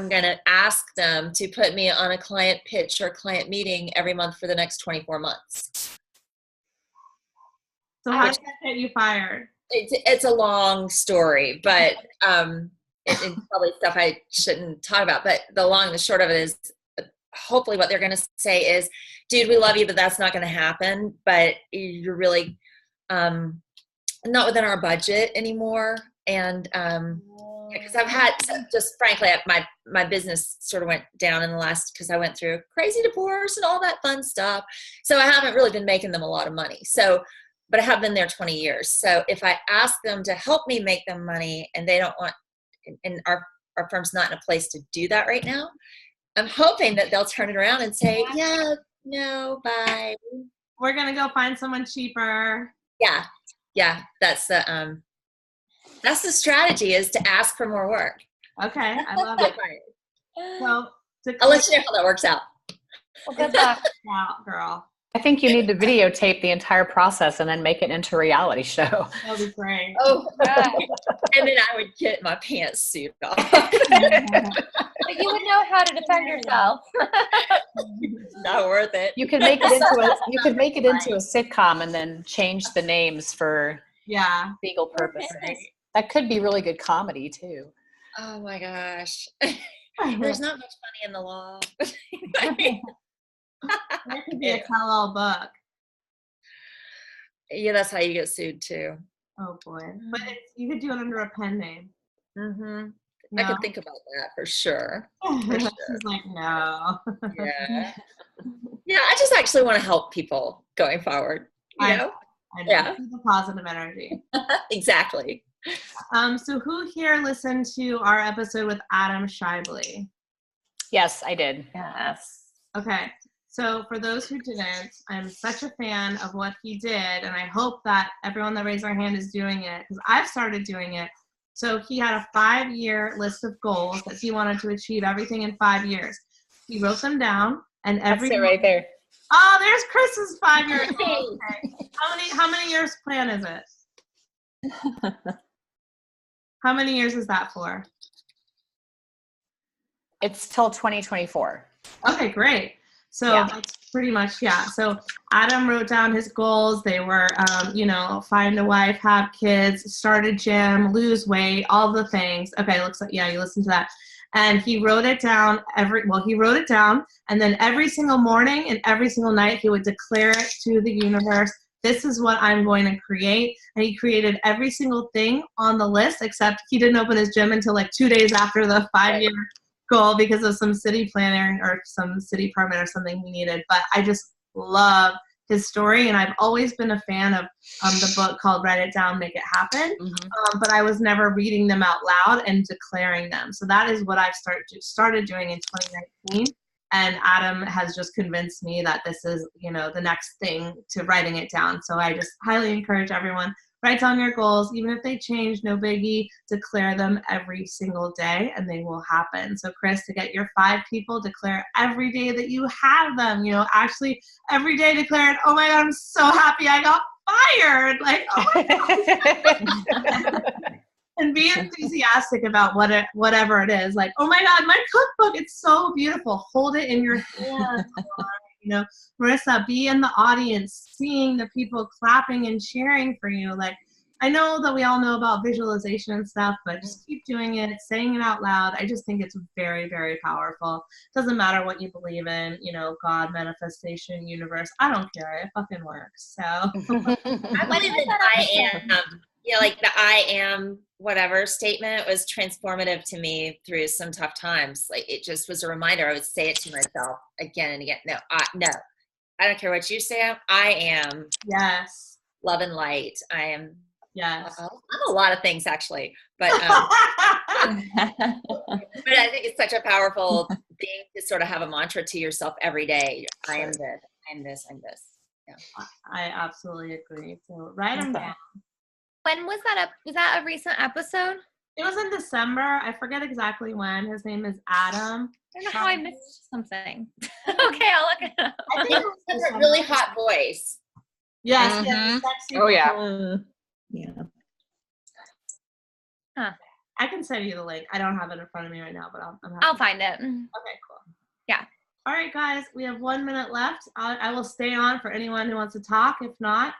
going to ask them to put me on a client pitch or client meeting every month for the next 24 months. So how did that get you fired? It's a long story, but it's probably stuff I shouldn't talk about. But the long and the short of it is, hopefully what they're going to say is, dude, we love you, but that's not going to happen. But you're really not within our budget anymore. And because I've had, just frankly, my business sort of went down in the last, because I went through a crazy divorce and all that fun stuff. So I haven't really been making them a lot of money. But I have been there 20 years. So if I ask them to help me make them money and they don't want, and our firm's not in a place to do that right now, I'm hoping that they'll turn it around and say, yeah, no, bye. We're going to go find someone cheaper. Yeah. That's the strategy, is to ask for more work. Okay. I love it. So I'll let you know how that works out. Well, good luck. Out, girl. I think you need to videotape the entire process and then make it into a reality show. That would be great. Oh, and then I would get my pantsuit off. But you would know how to defend yourself. It's not worth it. You could make it into a sitcom and then change the names for legal purposes. That could be really good comedy too. Oh my gosh. There's not much money in the law. There could be a tell-all book. Yeah, that's how you get sued too. Oh boy! But you could do it under a pen name. Mm-hmm. No? I could think about that for sure. She's like, no. Yeah. Yeah, I just actually want to help people going forward. I know? Yeah. The positive energy. Exactly. So who here listened to our episode with Adam Shibley? Yes, I did. Yes. Okay. So for those who didn't, I'm such a fan of what he did, and I hope that everyone that raised their hand is doing it, because I've started doing it. So he had a 5-year list of goals that he wanted to achieve everything in 5 years. He wrote them down, and every That's it right there. Oh, there's Chris's 5-year goal. Okay. How many years plan is it? How many years is that for? It's till 2024. Okay, great. So that's pretty much, So Adam wrote down his goals. They were, find a wife, have kids, start a gym, lose weight, all the things. Okay, looks like, you listened to that. And he wrote it down and then every single morning and every single night he would declare it to the universe. This is what I'm going to create. And he created every single thing on the list, except he didn't open his gym until like 2 days after the 5-year goal because of some city planner or some city permit or something he needed. But I just love his story, and I've always been a fan of the book called Write It Down, Make It Happen. Mm-hmm. But I was never reading them out loud and declaring them. So that is what I've started doing in 2019. And Adam has just convinced me that this is, the next thing to writing it down. So I just highly encourage everyone, write down your goals, even if they change, no biggie, declare them every single day and they will happen. So Chris, to get your 5 people, declare every day that you have them, actually every day declare it. Oh my God, I'm so happy I got fired. Like, oh my God. And be enthusiastic about whatever it is. Like, oh my God, my cookbook, it's so beautiful. Hold it in your hand. You know, Marissa, be in the audience, seeing the people clapping and cheering for you. Like, I know that we all know about visualization and stuff, but just keep doing it, saying it out loud. I just think it's very, very powerful. Doesn't matter what you believe in, you know, God, manifestation, universe. I don't care. It fucking works. So I believe that I am, like the I am whatever statement was transformative to me through some tough times. Like it just was a reminder. I would say it to myself again and again. No, I don't care what you say. I am yes, love and light. I am. Yes. I'm a lot of things actually, but I think it's such a powerful thing to sort of have a mantra to yourself every day. I am this, I'm this, I'm this. Yeah. I absolutely agree. So write them down. When was that was that a recent episode? It was in December. I forget exactly when. His name is Adam. I don't know how I missed something. Okay, I'll look it up. I think it was He has a December. really hot voice. Yes, yes, sexy. Oh yeah. Yeah. I can send you the link. I don't have it in front of me right now, but I'm happy. I'll find it. Okay, cool. Yeah. All right, guys, we have 1 minute left. I will stay on for anyone who wants to talk. If not,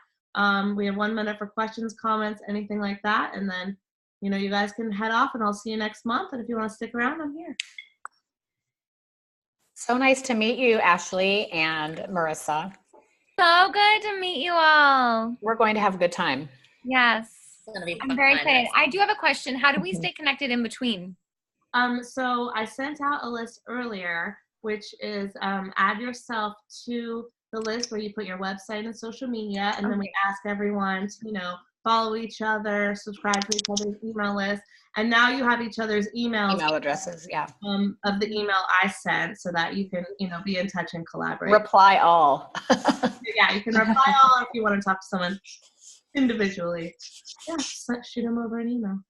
we have 1 minute for questions, comments, anything like that. And then, you know, you guys can head off and I'll see you next month. And if you want to stick around, I'm here. So nice to meet you, Ashley and Marissa. So good to meet you all. We're going to have a good time. Yes. It's gonna be I'm fun. very excited. I do have a question. How do we stay connected in between? So I sent out a list earlier, which is add yourself to the list where you put your website and social media, and then we ask everyone to, you know, follow each other, subscribe to each other's email list, and now you have each other's emails, Email addresses, yeah. of the email I sent, so that you can, you know, be in touch and collaborate. Reply all. Yeah, you can reply all if you want to talk to someone individually. Yeah, just shoot them over an email.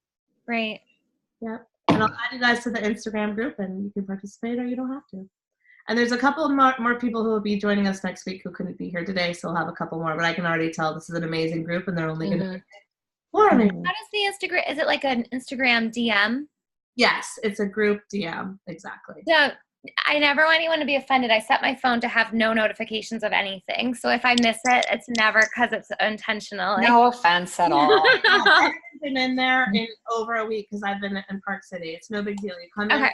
Great. Yep. And I'll add you guys to the Instagram group, and you can participate or you don't have to. And there's a couple more people who will be joining us next week who couldn't be here today, so we'll have a couple more. But I can already tell this is an amazing group, and they're only going to be more amazing. How does the Instagram, is it like an Instagram DM? Yes, it's a group DM, exactly. So I never want anyone to be offended. I set my phone to have no notifications of anything. So if I miss it, it's never because it's intentional. No offense at all. I've been in there in over a week because I've been in Park City. It's no big deal. You come in,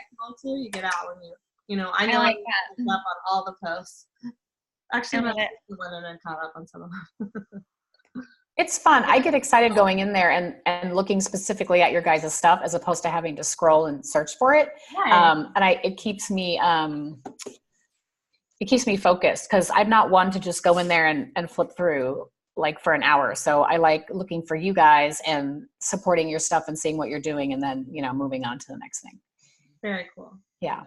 you get out when you know. I know I like I'm up on all the posts. Actually, my love it. sister went in and caught up on some of them. It's fun. I get excited going in there and looking specifically at your guys' stuff as opposed to having to scroll and search for it. Right. And it keeps me focused because I'm not one to just go in there and flip through like for an hour. So I like looking for you guys and supporting your stuff and seeing what you're doing and then, you know, moving on to the next thing. Very cool. Yeah.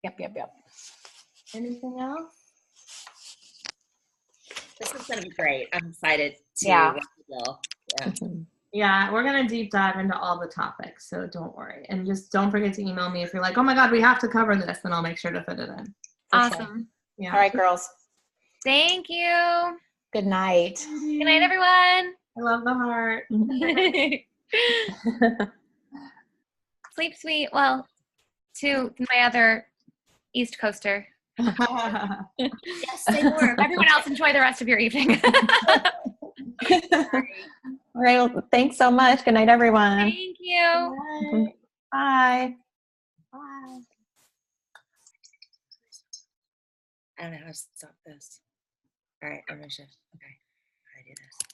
Yep. Anything else? This is gonna be great. I'm excited to Yeah. go. Yeah, we're going to deep dive into all the topics, so don't worry. And just don't forget to email me if you're like, oh my God, we have to cover this, then I'll make sure to fit it in. Awesome. Yeah. All right, girls. Thank you. Good night. Good night, everyone. I love the heart. Sleep sweet. Well, to my other East Coaster. Yes, stay warm. Everyone else, enjoy the rest of your evening. All right. Well, thanks so much. Good night, everyone. Thank you. Bye. Bye. I don't know how to stop this. All right, I'm gonna shift. Okay, how do I do this?